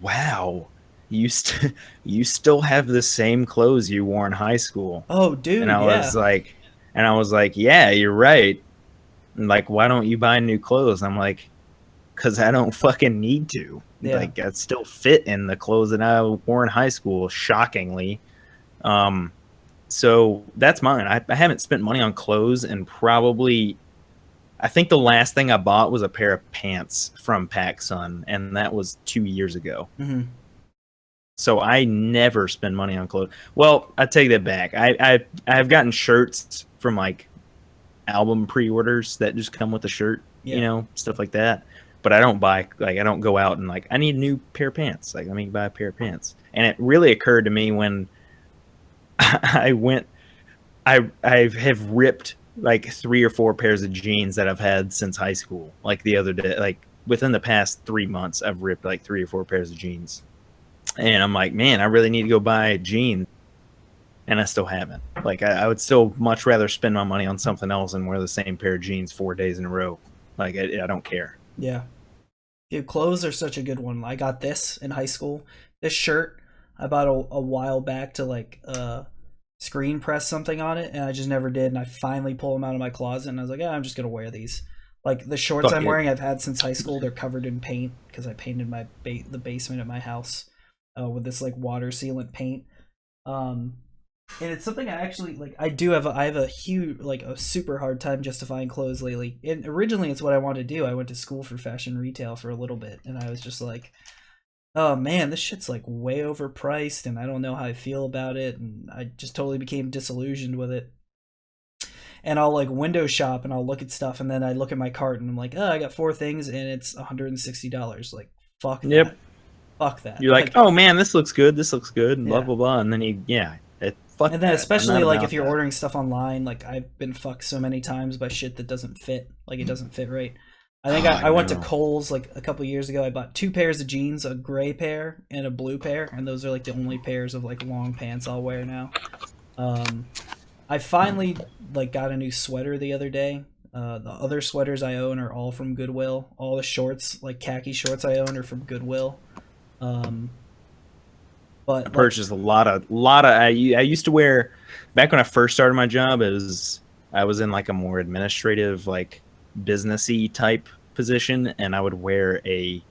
wow, you still have the same clothes you wore in high school. Oh, dude. And I was like, yeah, you're right. And like, why don't you buy new clothes? I'm like, because I don't fucking need to. Yeah. Like, I still fit in the clothes that I wore in high school, shockingly. So that's mine. I haven't spent money on clothes, and probably, I think the last thing I bought was a pair of pants from PacSun, and that was 2 years ago. Mm-hmm. So I never spend money on clothes. Well, I take that back. I've gotten shirts from like album pre-orders that just come with the shirt, you know, stuff like that. But I don't buy, like, I don't go out and like, I need a new pair of pants. Like, let me buy a pair of pants. And it really occurred to me when I have ripped like 3 or 4 pairs of jeans that I've had since high school. Like the other day, like within the past 3 months, I've ripped like 3 or 4 pairs of jeans. And I'm like, man, I really need to go buy jeans. And I still haven't. Like, I would still much rather spend my money on something else than wear the same pair of jeans 4 days in a row. Like, I don't care. Yeah. Dude, clothes are such a good one. I got this in high school. This shirt I bought a while back to like screen press something on it, and I just never did. And I finally pulled them out of my closet, and I was like, I'm just gonna wear these. Like the shorts I'm wearing, I've had since high school. They're covered in paint because I painted the basement at my house. with this like water sealant paint. Um, and it's something I actually like. I have a huge, like a super hard time justifying clothes lately. And originally, it's what I wanted to do. I went to school for fashion retail for a little bit, and I was just like, oh man, this shit's like way overpriced, and I don't know how I feel about it, and I just totally became disillusioned with it. And I'll like window shop and I'll look at stuff, and then I look at my cart and I'm like, oh, I got 4 things and it's $160. Like, fuck Yep. that. Fuck that. You're like, oh man, this looks good, and blah Yeah. blah blah, and then fuck And then that. especially I'm not like about if you're that. ordering stuff online, like I've been fucked so many times by shit that doesn't fit. Like it doesn't fit right. I think I went to know. Kohl's like a couple years ago. I bought 2 pairs of jeans, a gray pair and a blue pair, and those are like the only pairs of like long pants I'll wear now. I finally like got a new sweater the other day. The other sweaters I own are all from Goodwill. All the shorts, like khaki shorts I own, are from Goodwill. But I like, purchased a lot of. I used to wear back when I first started my job. I was in like a more administrative, like businessy type position, and I would wear a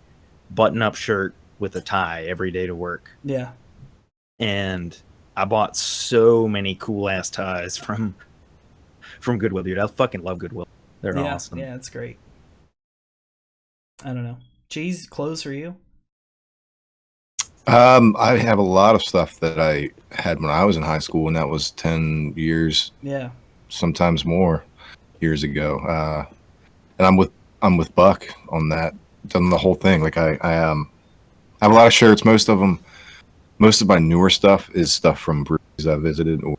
button-up shirt with a tie every day to work. yeah, And I bought so many cool ass ties from Goodwill, dude. I fucking love Goodwill. They're yeah, awesome. yeah, it's great. I don't know. Jeez, clothes for you? I have a lot of stuff that I had when I was in high school, and that was 10 years, Yeah, sometimes more years ago. And I'm with Buck on that, done the whole thing. Like I have a lot of shirts. Most of my newer stuff is stuff from breweries I visited or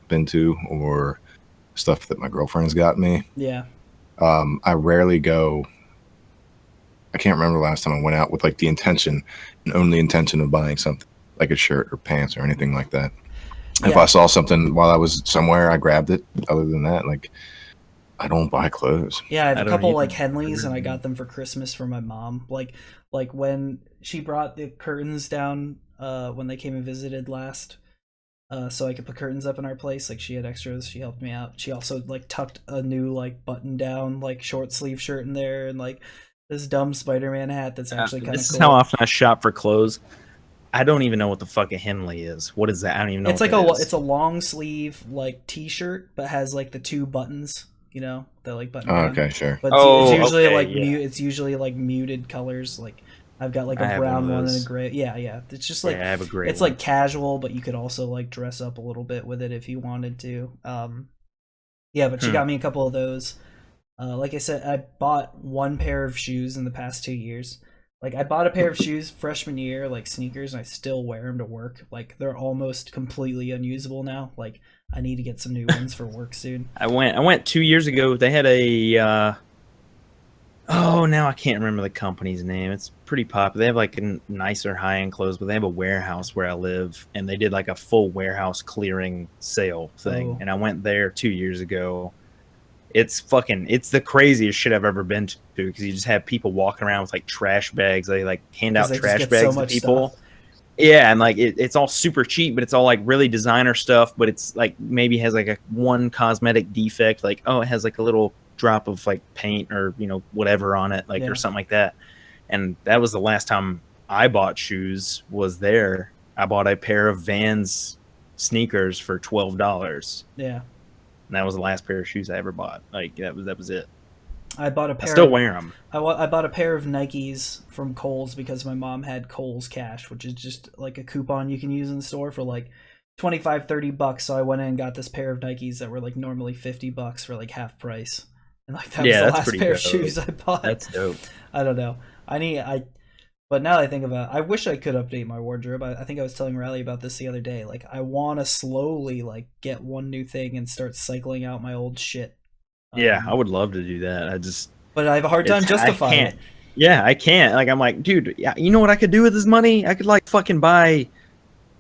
been to, or stuff that my girlfriend's got me. yeah, I rarely go. I can't remember the last time I went out with like the intention and only intention of buying something like a shirt or pants or anything like that. If I saw something while I was somewhere, I grabbed it. Other than that, like I don't buy clothes. yeah. I have I a don't couple either. like Henleys, and I got them for Christmas for my mom. Like when she brought the curtains down when they came and visited last, so I could put curtains up in our place. Like she had extras, she helped me out. She also like tucked a new like button down like short sleeve shirt in there, and like this dumb Spider-Man hat that's actually kind of cool. This is how often I shop for clothes. I don't even know what the fuck a Henley is. What is that? I don't even know. It's what like that is. it's a long sleeve like t-shirt, but has like the 2 buttons. You know, that like button. Oh, down. okay, sure. But Oh, it's usually okay, like yeah. it's usually like muted colors. Like I've got like I a have brown one of one and a those. gray. Yeah, yeah. It's just like Yeah, I have a gray it's one. like casual, but you could also like dress up a little bit with it if you wanted to. Yeah, but she got me a couple of those. Like I said, I bought 1 pair of shoes in the past 2 years. Like I bought a pair of shoes freshman year, like sneakers, and I still wear them to work. Like they're almost completely unusable now. Like I need to get some new ones for work soon. I went 2 years ago. They had a now I can't remember the company's name. It's pretty popular. They have like a nicer high-end clothes, but they have a warehouse where I live, and they did like a full warehouse clearing sale thing. Oh. And I went there 2 years ago. It's the craziest shit I've ever been to, because you just have people walking around with like trash bags. They like hand out They just trash get bags so to much people. stuff. Yeah, and like it's all super cheap, but it's all like really designer stuff. But it's like maybe has like a one cosmetic defect, like it has like a little drop of like paint or whatever on it, like Yeah. or something like that. And that was the last time I bought shoes. Was there? I bought a pair of Vans sneakers for $12. Yeah. And that was the last pair of shoes I ever bought. Like that was it. I bought a I pair. still wear them. I bought a pair of Nikes from Kohl's because my mom had Kohl's Cash, which is just like a coupon you can use in the store for like $25-$30. So I went in and got this pair of Nikes that were like normally $50 for like half price, and like that was the last pair of shoes I bought. That's dope. I don't know. But now that I think about it, I wish I could update my wardrobe. I think I was telling Riley about this the other day. Like I want to slowly like get one new thing and start cycling out my old shit. Yeah, I would love to do that. But I have a hard time justifying it. Yeah, I can't. Like I'm like, dude, yeah, you know what I could do with this money? I could like fucking buy,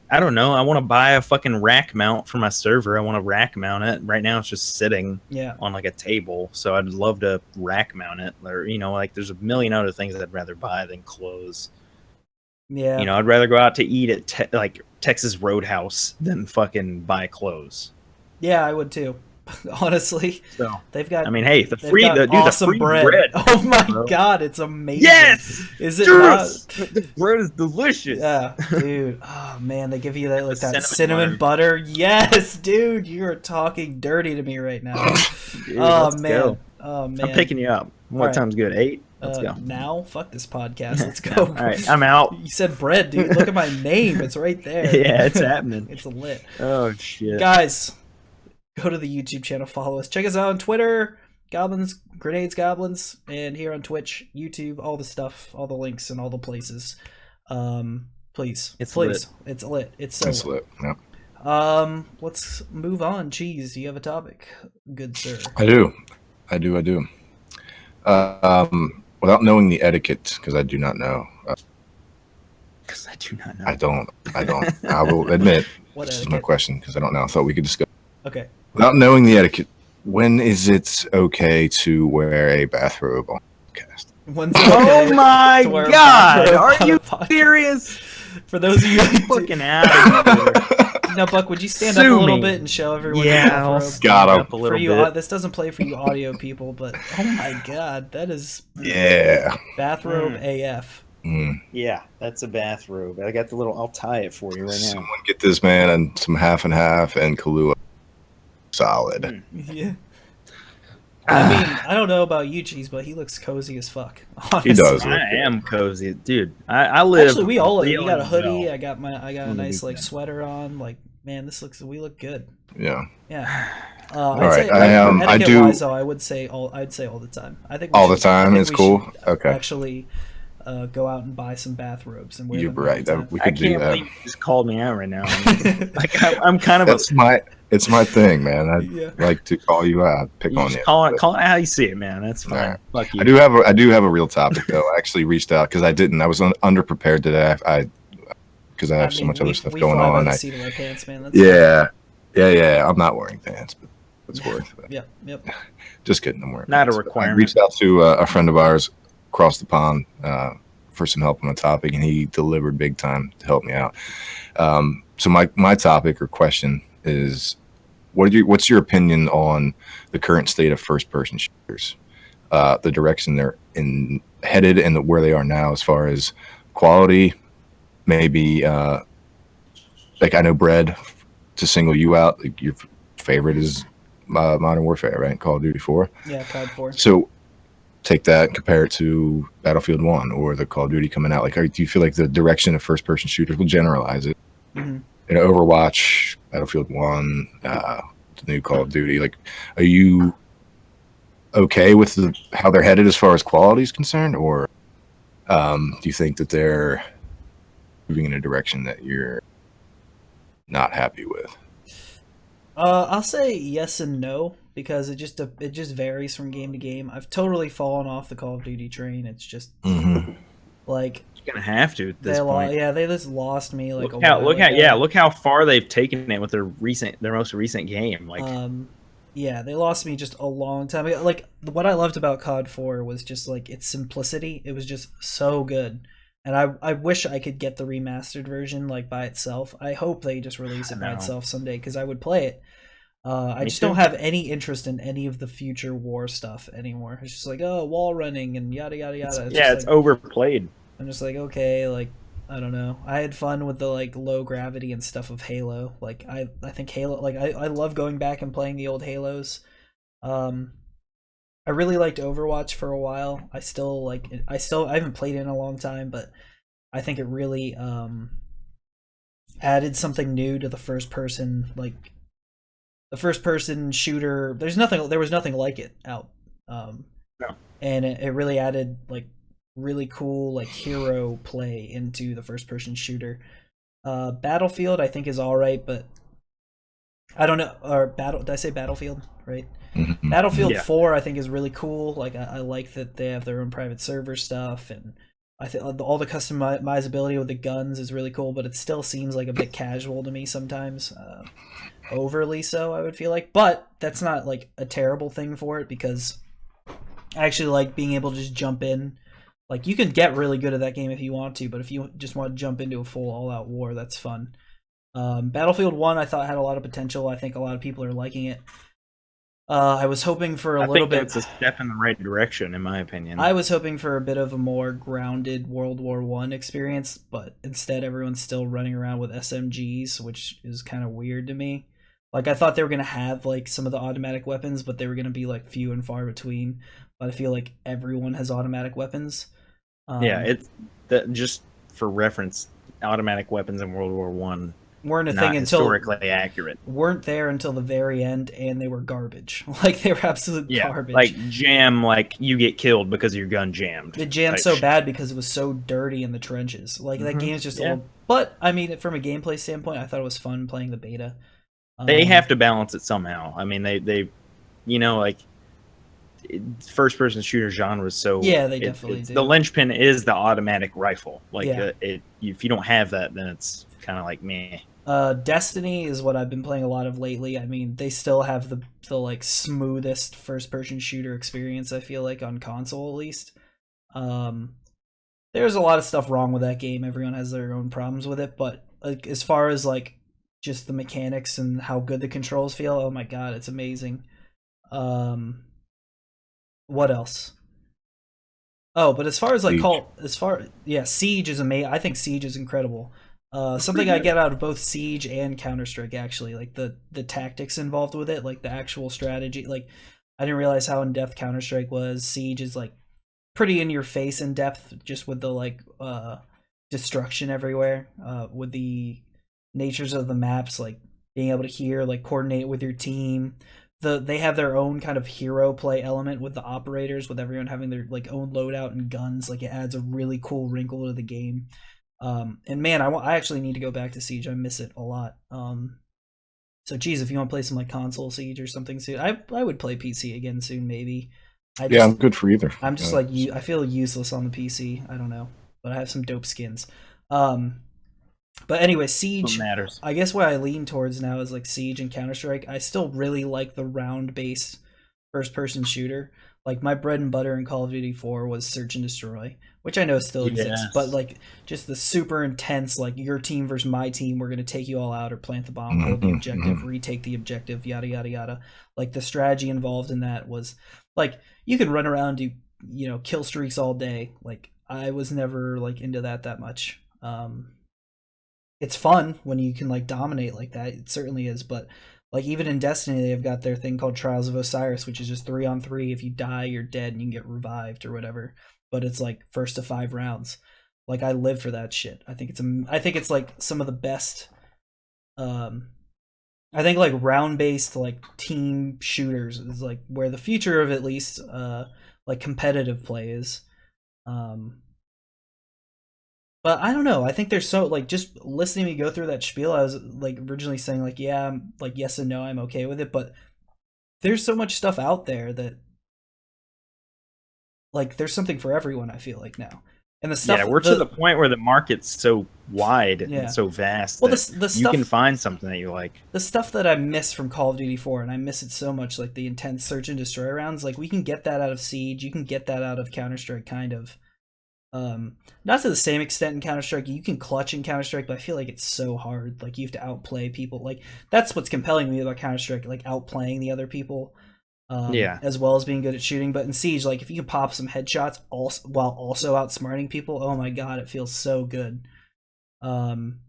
I don't know. I want to buy a fucking rack mount for my server. I want to rack mount it. Right now it's just sitting on like a table. So I'd love to rack mount it. Or like there's a million other things I'd rather buy than clothes. Yeah. I'd rather go out to eat at like Texas Roadhouse than fucking buy clothes. Yeah, I would too. Honestly, So they've got. I mean, hey, the they've free got the dude, awesome the free bread. Oh my bro. god, it's amazing. Yes, is it yes! not? The bread is delicious. Yeah, dude. Oh man, they give you that like that cinnamon butter. Yes, dude, you're talking dirty to me right now. Dude, Oh let's man. go. Oh man. I'm picking you up. What right. time's good? 8. Let's go. Now, fuck this podcast. Let's No. go. All right, I'm out. You said bread, dude. Look at my name. It's right there. Yeah, it's happening. It's lit. Oh shit, Guys, go to the YouTube channel, follow us, check us out on Twitter, Goblins, Grenades Goblins, and here on Twitch, YouTube, all the stuff, all the links, and all the places. Please, It's please, lit. it's lit. It's so It's lit. Yep. Let's move on. Cheese, do you have a topic, good sir? I do. Without knowing the etiquette, because I do not know. because I do not know. I don't. I will admit, What this is etiquette? my question, because I don't know. I thought we could discuss. Okay. Without knowing the etiquette, when is it okay to wear a bathrobe on the podcast? When's Oh okay my to wear a god, bathrobe are on you a podcast? serious? For those of you who Fucking out of here. now, Buck, would you stand up a Sue little me. bit and show everyone Yeah, your I'll bathrobe? stand Got him. up a little For you, bit. this doesn't play for you audio people, but oh my god, that is Yeah. bathrobe AF. Mm. Yeah, that's a bathrobe. I got the little. I'll tie it for you right now. Someone get this man and some half and half and Kahlua. Solid. Mm. Yeah. I mean, I don't know about you, Cheese, but he looks cozy as fuck. Honestly. He does. I am cozy, dude. I live. Actually, we all look. You real got a hoodie. gel. I got a I'm a nice big like fan. sweater on. Like, man, we look good. Yeah. Yeah. right, I do- Wise, though, I'd say all the time. I think we All the should- I time think is we cool? should Okay. Actually, go out and buy some bathrobes and wear You're them all right. the time. We I could do can't that. believe you just called me out right now. Like I'm kind of It's my thing, man. I Yeah. like to call you out, pick You on just you. call it but how you see it, man. That's fine. Alright. Fuck you. I do have a real topic though. I actually reached out because I was underprepared today. Because I have so much other stuff going fly on. By the seat of our pants, man. That's Yeah. I'm not wearing pants, but it's worth it. Yep. Just kidding. I'm wearing Not a pants. But requirement. I reached out to a friend of ours across the pond for some help on a topic, and he delivered big time to help me out. So my topic or question is, what's your opinion on the current state of first-person shooters, the direction they're headed, and where they are now as far as quality? Maybe like I know, Brad, to single you out, like your favorite is Modern Warfare, right? Call of Duty 4. Yeah, COD 4. So take that and compare it to Battlefield 1 or the Call of Duty coming out. Like, do you feel like the direction of first-person shooters, will generalize it? Mm-hmm. In Overwatch, Battlefield 1, the new Call of Duty, like, are you okay with how they're headed as far as quality is concerned, or do you think that they're moving in a direction that you're not happy with? I'll say yes and no, because it just varies from game to game. I've totally fallen off the Call of Duty train. It's just like You're gonna have to at this point. they just lost me. Like Look how far they've taken it with their most recent game. Like, they lost me just a long time ago. Like, what I loved about COD 4 was just like its simplicity. It was just so good. And I wish I could get the remastered version like by itself. I hope they just release it by itself someday, because I would play it. I just don't have any interest in any of the future war stuff anymore. It's just like, wall running and yada yada yada. it's overplayed. I'm just like, okay, like, I don't know. I had fun with the like low gravity and stuff of Halo. Like I think Halo, like I love going back and playing the old Halos. I really liked Overwatch for a while. I haven't played it in a long time, but I think it really added something new to the first person shooter. There was nothing like it out. No. And it really added like really cool like hero play into the first person shooter. Battlefield I think is all right, but I don't know. Or did I say Battlefield? Right. Mm-hmm. Battlefield 4 I think is really cool. Like I like that they have their own private server stuff, and I think all the customizability with the guns is really cool, but it still seems like a bit casual to me sometimes. Overly so, I would feel like. But that's not like a terrible thing for it, because I actually like being able to just jump in. Like, you can get really good at that game if you want to, but if you just want to jump into a full all-out war, that's fun. Battlefield 1 I thought had a lot of potential. I think a lot of people are liking it. I was hoping for a I little think bit. that's a step in the right direction, in my opinion. I was hoping for a bit of a more grounded World War One experience, but instead everyone's still running around with SMGs, which is kind of weird to me. Like I thought they were gonna have like some of the automatic weapons, but they were gonna be like few and far between. But I feel like everyone has automatic weapons. Yeah, it's that just for reference, automatic weapons in World War One Weren't a thing not until historically accurate. weren't there until the very end, and they were garbage. Like they were absolute Yeah, garbage. like jam, like you get killed because your gun jammed. It jammed type so shit. bad because it was so dirty in the trenches. Like that game is just a Yeah. little. But I mean, from a gameplay standpoint, I thought it was fun playing the beta. They have to balance it somehow. I mean, they like first person shooter genre is so Yeah, they definitely do. the linchpin is the automatic rifle. Like Yeah. if you don't have that, then it's kind of like meh. Destiny is what I've been playing a lot of lately. I mean, they still have the like smoothest first person shooter experience. I feel like on console at least. Um, there's a lot of stuff wrong with that game. Everyone has their own problems with it, but like as far as like just the mechanics and how good the controls feel, oh my god, it's amazing. Um, what else? Oh, but as far as like Siege is amazing. I think Siege is incredible. Something I get out of both Siege and Counter Strike actually, like the tactics involved with it, like the actual strategy. Like I didn't realize how in depth Counter Strike was. Siege is like pretty in your face in depth, just with the like destruction everywhere. With the natures of the maps, like being able to hear, like coordinate with your team. They have their own kind of hero play element with the operators, with everyone having their like own loadout and guns. Like it adds a really cool wrinkle to the game. And man, I actually need to go back to Siege. I miss it a lot. So geez, if you want to play some like console Siege or something soon, I would play PC again soon maybe. I'm good for either. I'm just like I feel useless on the PC. I don't know, but I have some dope skins. But anyway, Siege matters. I guess what I lean towards now is like Siege and Counter Strike. I still really like the round based first person shooter. Like my bread and butter in Call of Duty 4 was Search and Destroy, which I know still exists, but like just the super intense, like your team versus my team, we're gonna take you all out or plant the bomb, hold the objective, retake the objective, yada yada yada. Like the strategy involved in that was like you can run around, do kill streaks all day. Like I was never like into that much. It's fun when you can like dominate like that. It certainly is, but like even in Destiny, they've got their thing called Trials of Osiris, which is just 3-on-3. If you die, you're dead, and you can get revived or whatever. But it's like first to 5 rounds. Like I live for that shit. I think it's like some of the best. I think like round based like team shooters is like where the future of at least like competitive play is. But I don't know. I think there's so like just listening to me go through that spiel. I was like originally saying like yeah, I'm like yes and no. I'm okay with it, but there's so much stuff out there that like there's something for everyone. I feel like now, and the stuff. We're to the point where the market's so wide Yeah. and so vast Well, that the you stuff can find something that you like. the stuff that I miss from Call of Duty 4, and I miss it so much, like the intense search and destroy rounds. Like we can get that out of Siege. You can get that out of Counter Strike, kind of. Not to the same extent in Counter Strike. You can clutch in Counter Strike, but I feel like it's so hard. Like you have to outplay people. Like that's what's compelling me about Counter Strike, like outplaying the other people. As well as being good at shooting. But in Siege, like if you can pop some headshots also while also outsmarting people, oh my god, it feels so good. And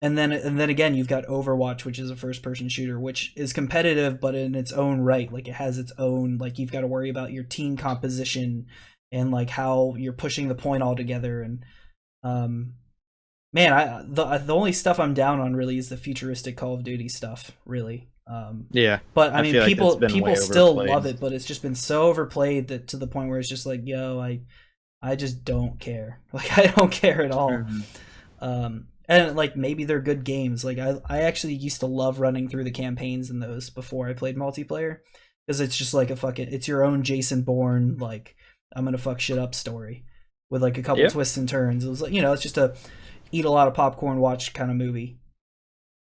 then again, you've got Overwatch, which is a first-person shooter, which is competitive, but in its own right. Like it has its own, like you've got to worry about your team composition and like how you're pushing the point all together. And man, the only stuff I'm down on really is the futuristic Call of Duty stuff, really. But I mean, feel like people still overplayed. love it, but it's just been so overplayed that to the point where it's just like, yo, I just don't care. Like I don't care at all. And like maybe they're good games. Like I actually used to love running through the campaigns in those before I played multiplayer, because it's just like it's your own Jason Bourne, like I'm gonna fuck shit up story with like a couple twists and turns. It was like it's just a eat a lot of popcorn, watch kind of movie.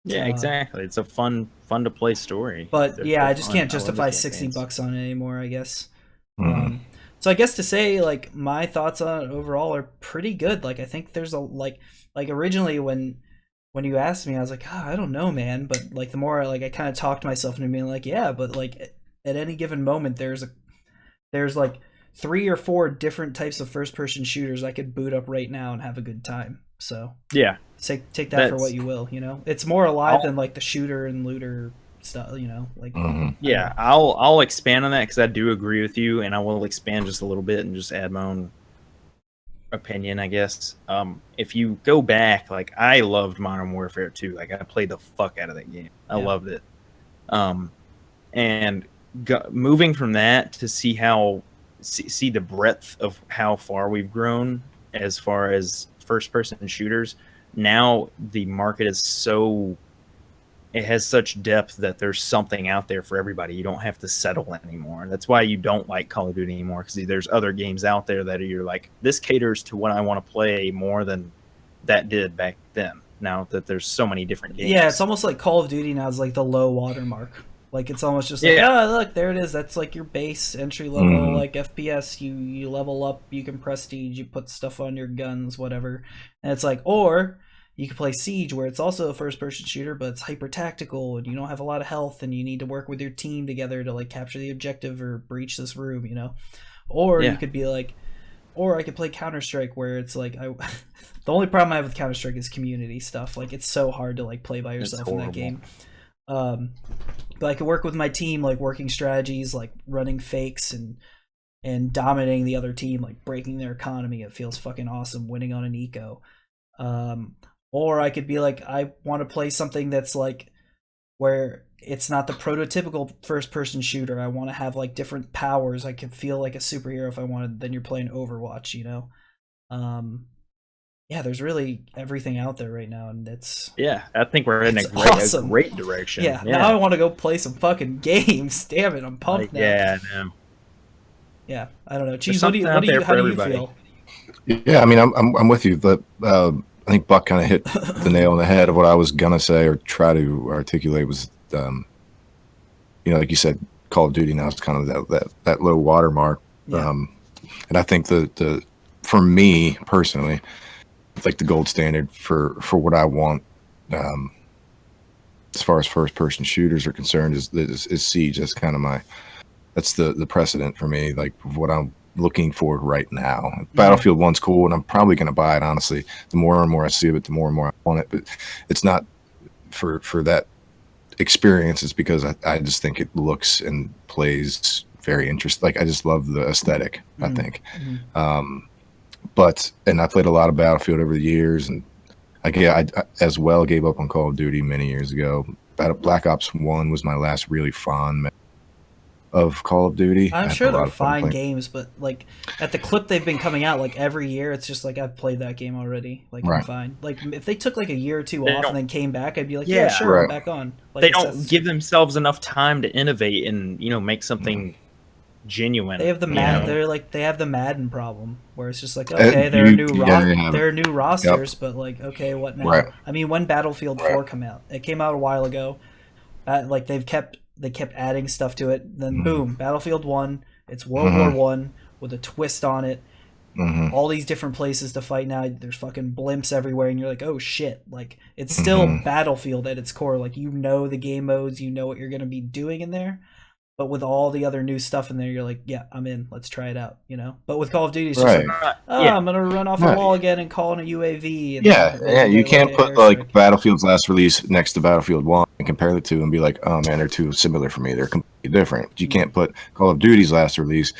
Yeah, exactly. It's a fun to play story. But yeah, I just can't justify $60 on it anymore, I guess. So I guess to say like my thoughts on it overall are pretty good. Like I think there's a like originally when when you asked me, I was like, oh, I don't know, man. But like the more like I kind of talked myself into being like, yeah, but like at any given moment, there's like 3 or 4 different types of first person shooters I could boot up right now and have a good time. So Yeah, take that for what you will. It's more alive than like the shooter and looter stuff. Like yeah. I'll expand on that because I do agree with you, and I will expand just a little bit and just add my own opinion, I guess. If you go back, like I loved Modern Warfare 2. Like I played the fuck out of that game. I loved it. And moving from that to see the breadth of how far we've grown as far as first person shooters. Now the market is it has such depth that there's something out there for everybody. You don't have to settle anymore. That's why you don't like Call of Duty anymore, because there's other games out there that you're like, this caters to what I want to play more than that did back then. Now that there's so many different games. Yeah, it's almost like Call of Duty now is like the low watermark. Like it's almost just like, look, there it is. That's like your base entry level like FPS. You level up, you can prestige, you put stuff on your guns, whatever. And it's like, or you can play Siege, where it's also a first-person shooter, but it's hyper-tactical, and you don't have a lot of health, and you need to work with your team together to like capture the objective or breach this room, Or you could be like, or I could play Counter-Strike, where it's like, the only problem I have with Counter-Strike is community stuff. Like it's so hard to like play by yourself in that game. But I could work with my team, like working strategies, like running fakes and dominating the other team, like breaking their economy. It feels fucking awesome winning on an eco. Or I could be like, I want to play something that's like where it's not the prototypical first-person shooter. I want to have like different powers. I could feel like a superhero if I wanted. Then you're playing Overwatch, Yeah, there's really everything out there right now, and it's I think we're in a great direction. Yeah, now I want to go play some fucking games. Damn it, I'm pumped now. Yeah, I know. Yeah, I don't know. Cheese, how do you feel? Yeah, I mean, I'm with you, but I think Buck kind of hit the nail on the head of what I was gonna say or try to articulate was, like you said, Call of Duty now is kind of that low watermark, and I think the for me personally, like the gold standard for what I want, as far as first person shooters are concerned, is Siege. That's kind of that's the precedent for me, like what I'm looking for right now. Battlefield 1's cool, and I'm probably going to buy it, honestly. The more and more I see of it, the more and more I want it. But it's not for that experience. It's because I just think it looks and plays very interesting. Like I just love the aesthetic, I think. And I played a lot of Battlefield over the years, and I as well gave up on Call of Duty many years ago. Black Ops 1 was my last really fond of Call of Duty. I'm sure they're fine games, but like at the clip they've been coming out like every year, it's just like I've played that game already. Like I'm fine. Like if they took like a year or two off and then came back, I'd be like, yeah, sure, I'm back on. Like, they don't give themselves enough time to innovate and make something genuine. They have they have the Madden problem where it's just like, okay, there are new rosters, but like, okay, what now? Right. I mean, when Battlefield 4 come out, it came out a while ago. Like they kept adding stuff to it. Then boom, Battlefield 1. It's World War 1 with a twist on it. All these different places to fight now. There's fucking blimps everywhere, and you're like, oh shit! Like it's still Battlefield at its core. Like the game modes, you know what you're gonna be doing in there. But with all the other new stuff in there, you're like, yeah, I'm in. Let's try it out, But with Call of Duty, it's just like, I'm going to run off a wall again and call in a UAV. And you can't put like Battlefield's last release next to Battlefield 1 and compare the two and be like, oh man, they're too similar for me. They're completely different. You can't put Call of Duty's last release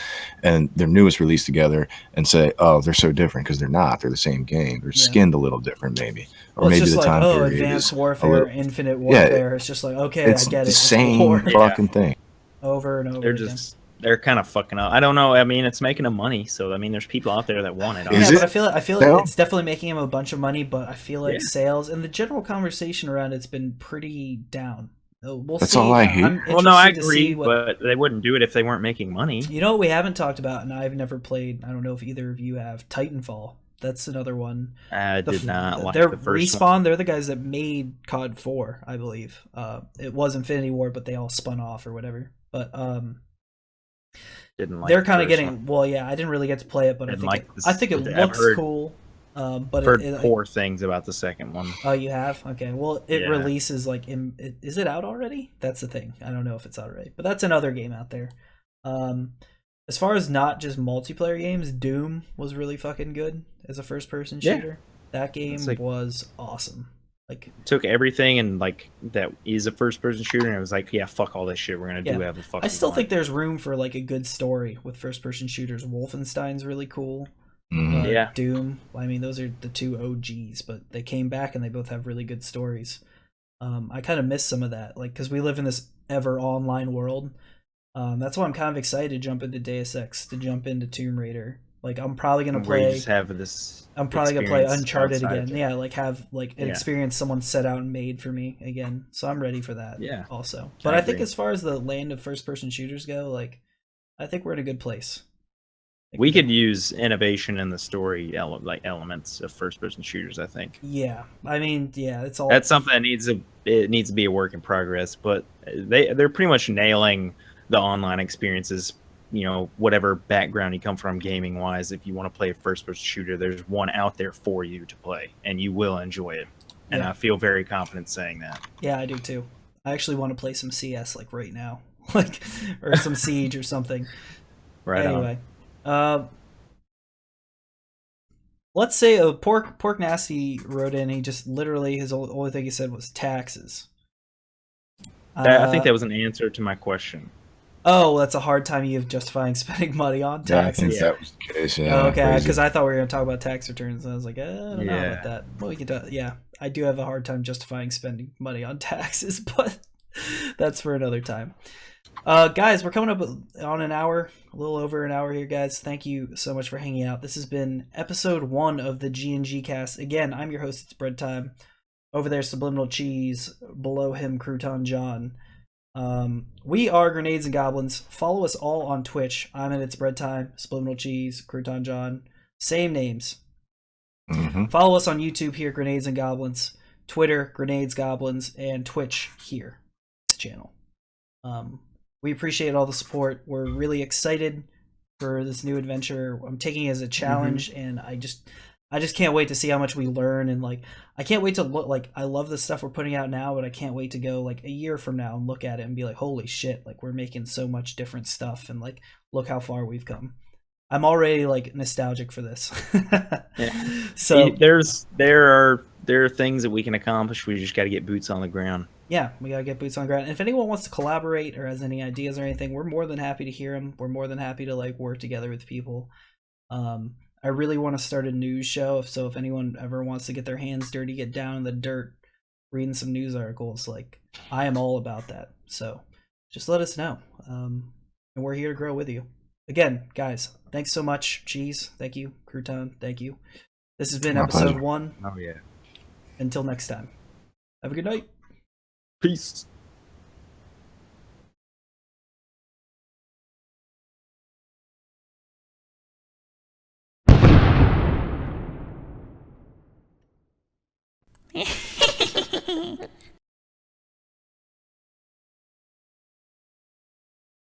and their newest release together and say, oh, they're so different, because they're not. They're the same game. They're skinned a little different, maybe. Or maybe the time period Advanced Warfare, Infinite Warfare. It's just like, okay, I get it. It's the same fucking thing. Over and over again. They're kind of fucking up. I don't know. I mean, it's making them money, so I mean, there's people out there that want it. But I feel like it's definitely making him a bunch of money. But I feel like sales and the general conversation around it's been pretty down. That's all I hear. Well, no, I agree, but they wouldn't do it if they weren't making money. You know what we haven't talked about, and I've never played. I don't know if either of you have. Titanfall. That's another one. I did not like they're the first Respawn. one. They're the guys that made COD 4, I believe. It was Infinity War, but they all spun off or whatever. But didn't like they're kind of getting. Well, yeah, I didn't really get to play it, but I think it looks cool. But Heard it poor things about the second one. oh, you have? Okay. Well, it Yeah. releases like is it out already? That's the thing. I don't know if it's out already, but that's another game out there. Um, as far as not just multiplayer games, Doom was really fucking good as a first-person Yeah. shooter. That game like- was awesome. Like, Took everything and like that is a first person shooter, and it was like, yeah, fuck all this shit. We're gonna do Yeah. whatever the fuck. I we still want. think there's room for like a good story with first-person shooters. Wolfenstein's really cool. Mhm. Yeah. Doom. I mean, those are the two OGs, but they came back and they both have really good stories. I kind of miss some of that, like because we live in this ever online world. That's why I'm kind of excited to jump into Deus Ex, to jump into Tomb Raider. Like I'm probably gonna Where you play. just have this. I'm probably gonna play experience Uncharted outside again. of it. Yeah, like have like an Yeah. experience someone set out and made for me again. So I'm ready for that. Yeah. Also, but I I think agree. as far as the land of first-person shooters go, like I think we're in a good place. Like, We could use innovation in the story elements of first person shooters. I think Yeah, I mean, yeah, it's all. that's something that needs to be a work in progress. But they're pretty much nailing the online experiences. You know, whatever background you come from gaming wise, if you want to play a first person shooter, there's one out there for you to play, and you will enjoy it. And Yeah. I feel very confident saying that. Yeah, I do too. I actually want to play some CS like right now, like or some Siege or something. Right on. Anyway, let's say Pork Nasty wrote in. He just literally his only thing he said was taxes. I think that was an answer to my question. Oh, that's a hard time you have justifying spending money on Yeah, I think taxes. that was the case. Yeah, Oh, okay, crazy. because I thought we were going to talk about tax returns, and I was like, I don't know Yeah. about that. Well, we could, yeah, I do have a hard time justifying spending money on taxes, but that's for another time. Guys, we're coming up on an hour, a little over an hour here, guys. Thank you so much for hanging out. This has been episode 1 of the G&G Cast. Again, I'm your host, it's Bread Time. Over there, Subliminal Cheese. Below him, Crouton John. We are Grenades and Goblins. Follow us all on Twitch. I'm at It's Bread Time, Subliminal Cheese, Crouton John. Same names. Mm-hmm. Follow us on YouTube here, Grenades and Goblins. Twitter, Grenades Goblins, and Twitch here, this channel. We appreciate all the support. We're really excited for this new adventure. I'm taking it as a challenge, and I just can't wait to see how much we learn. And like, I can't wait to look. Like, I love the stuff we're putting out now, but I can't wait to go like a year from now and look at it and be like, holy shit! Like, we're making so much different stuff, and like, look how far we've come. I'm already like nostalgic for this. Yeah. So there are things that we can accomplish. We just got to get boots on the ground. yeah, we gotta get boots on the ground. And if anyone wants to collaborate or has any ideas or anything, we're more than happy to hear them. We're more than happy to like work together with people. I really want to start a news show. So if anyone ever wants to get their hands dirty, get down in the dirt, reading some news articles, like I am all about that. So just let us know. And we're here to grow with you. Again, guys, thanks so much. Cheese, thank you. Crouton, thank you. This has been My episode pleasure. 1. Oh yeah. Until next time. Have a good night. Peace.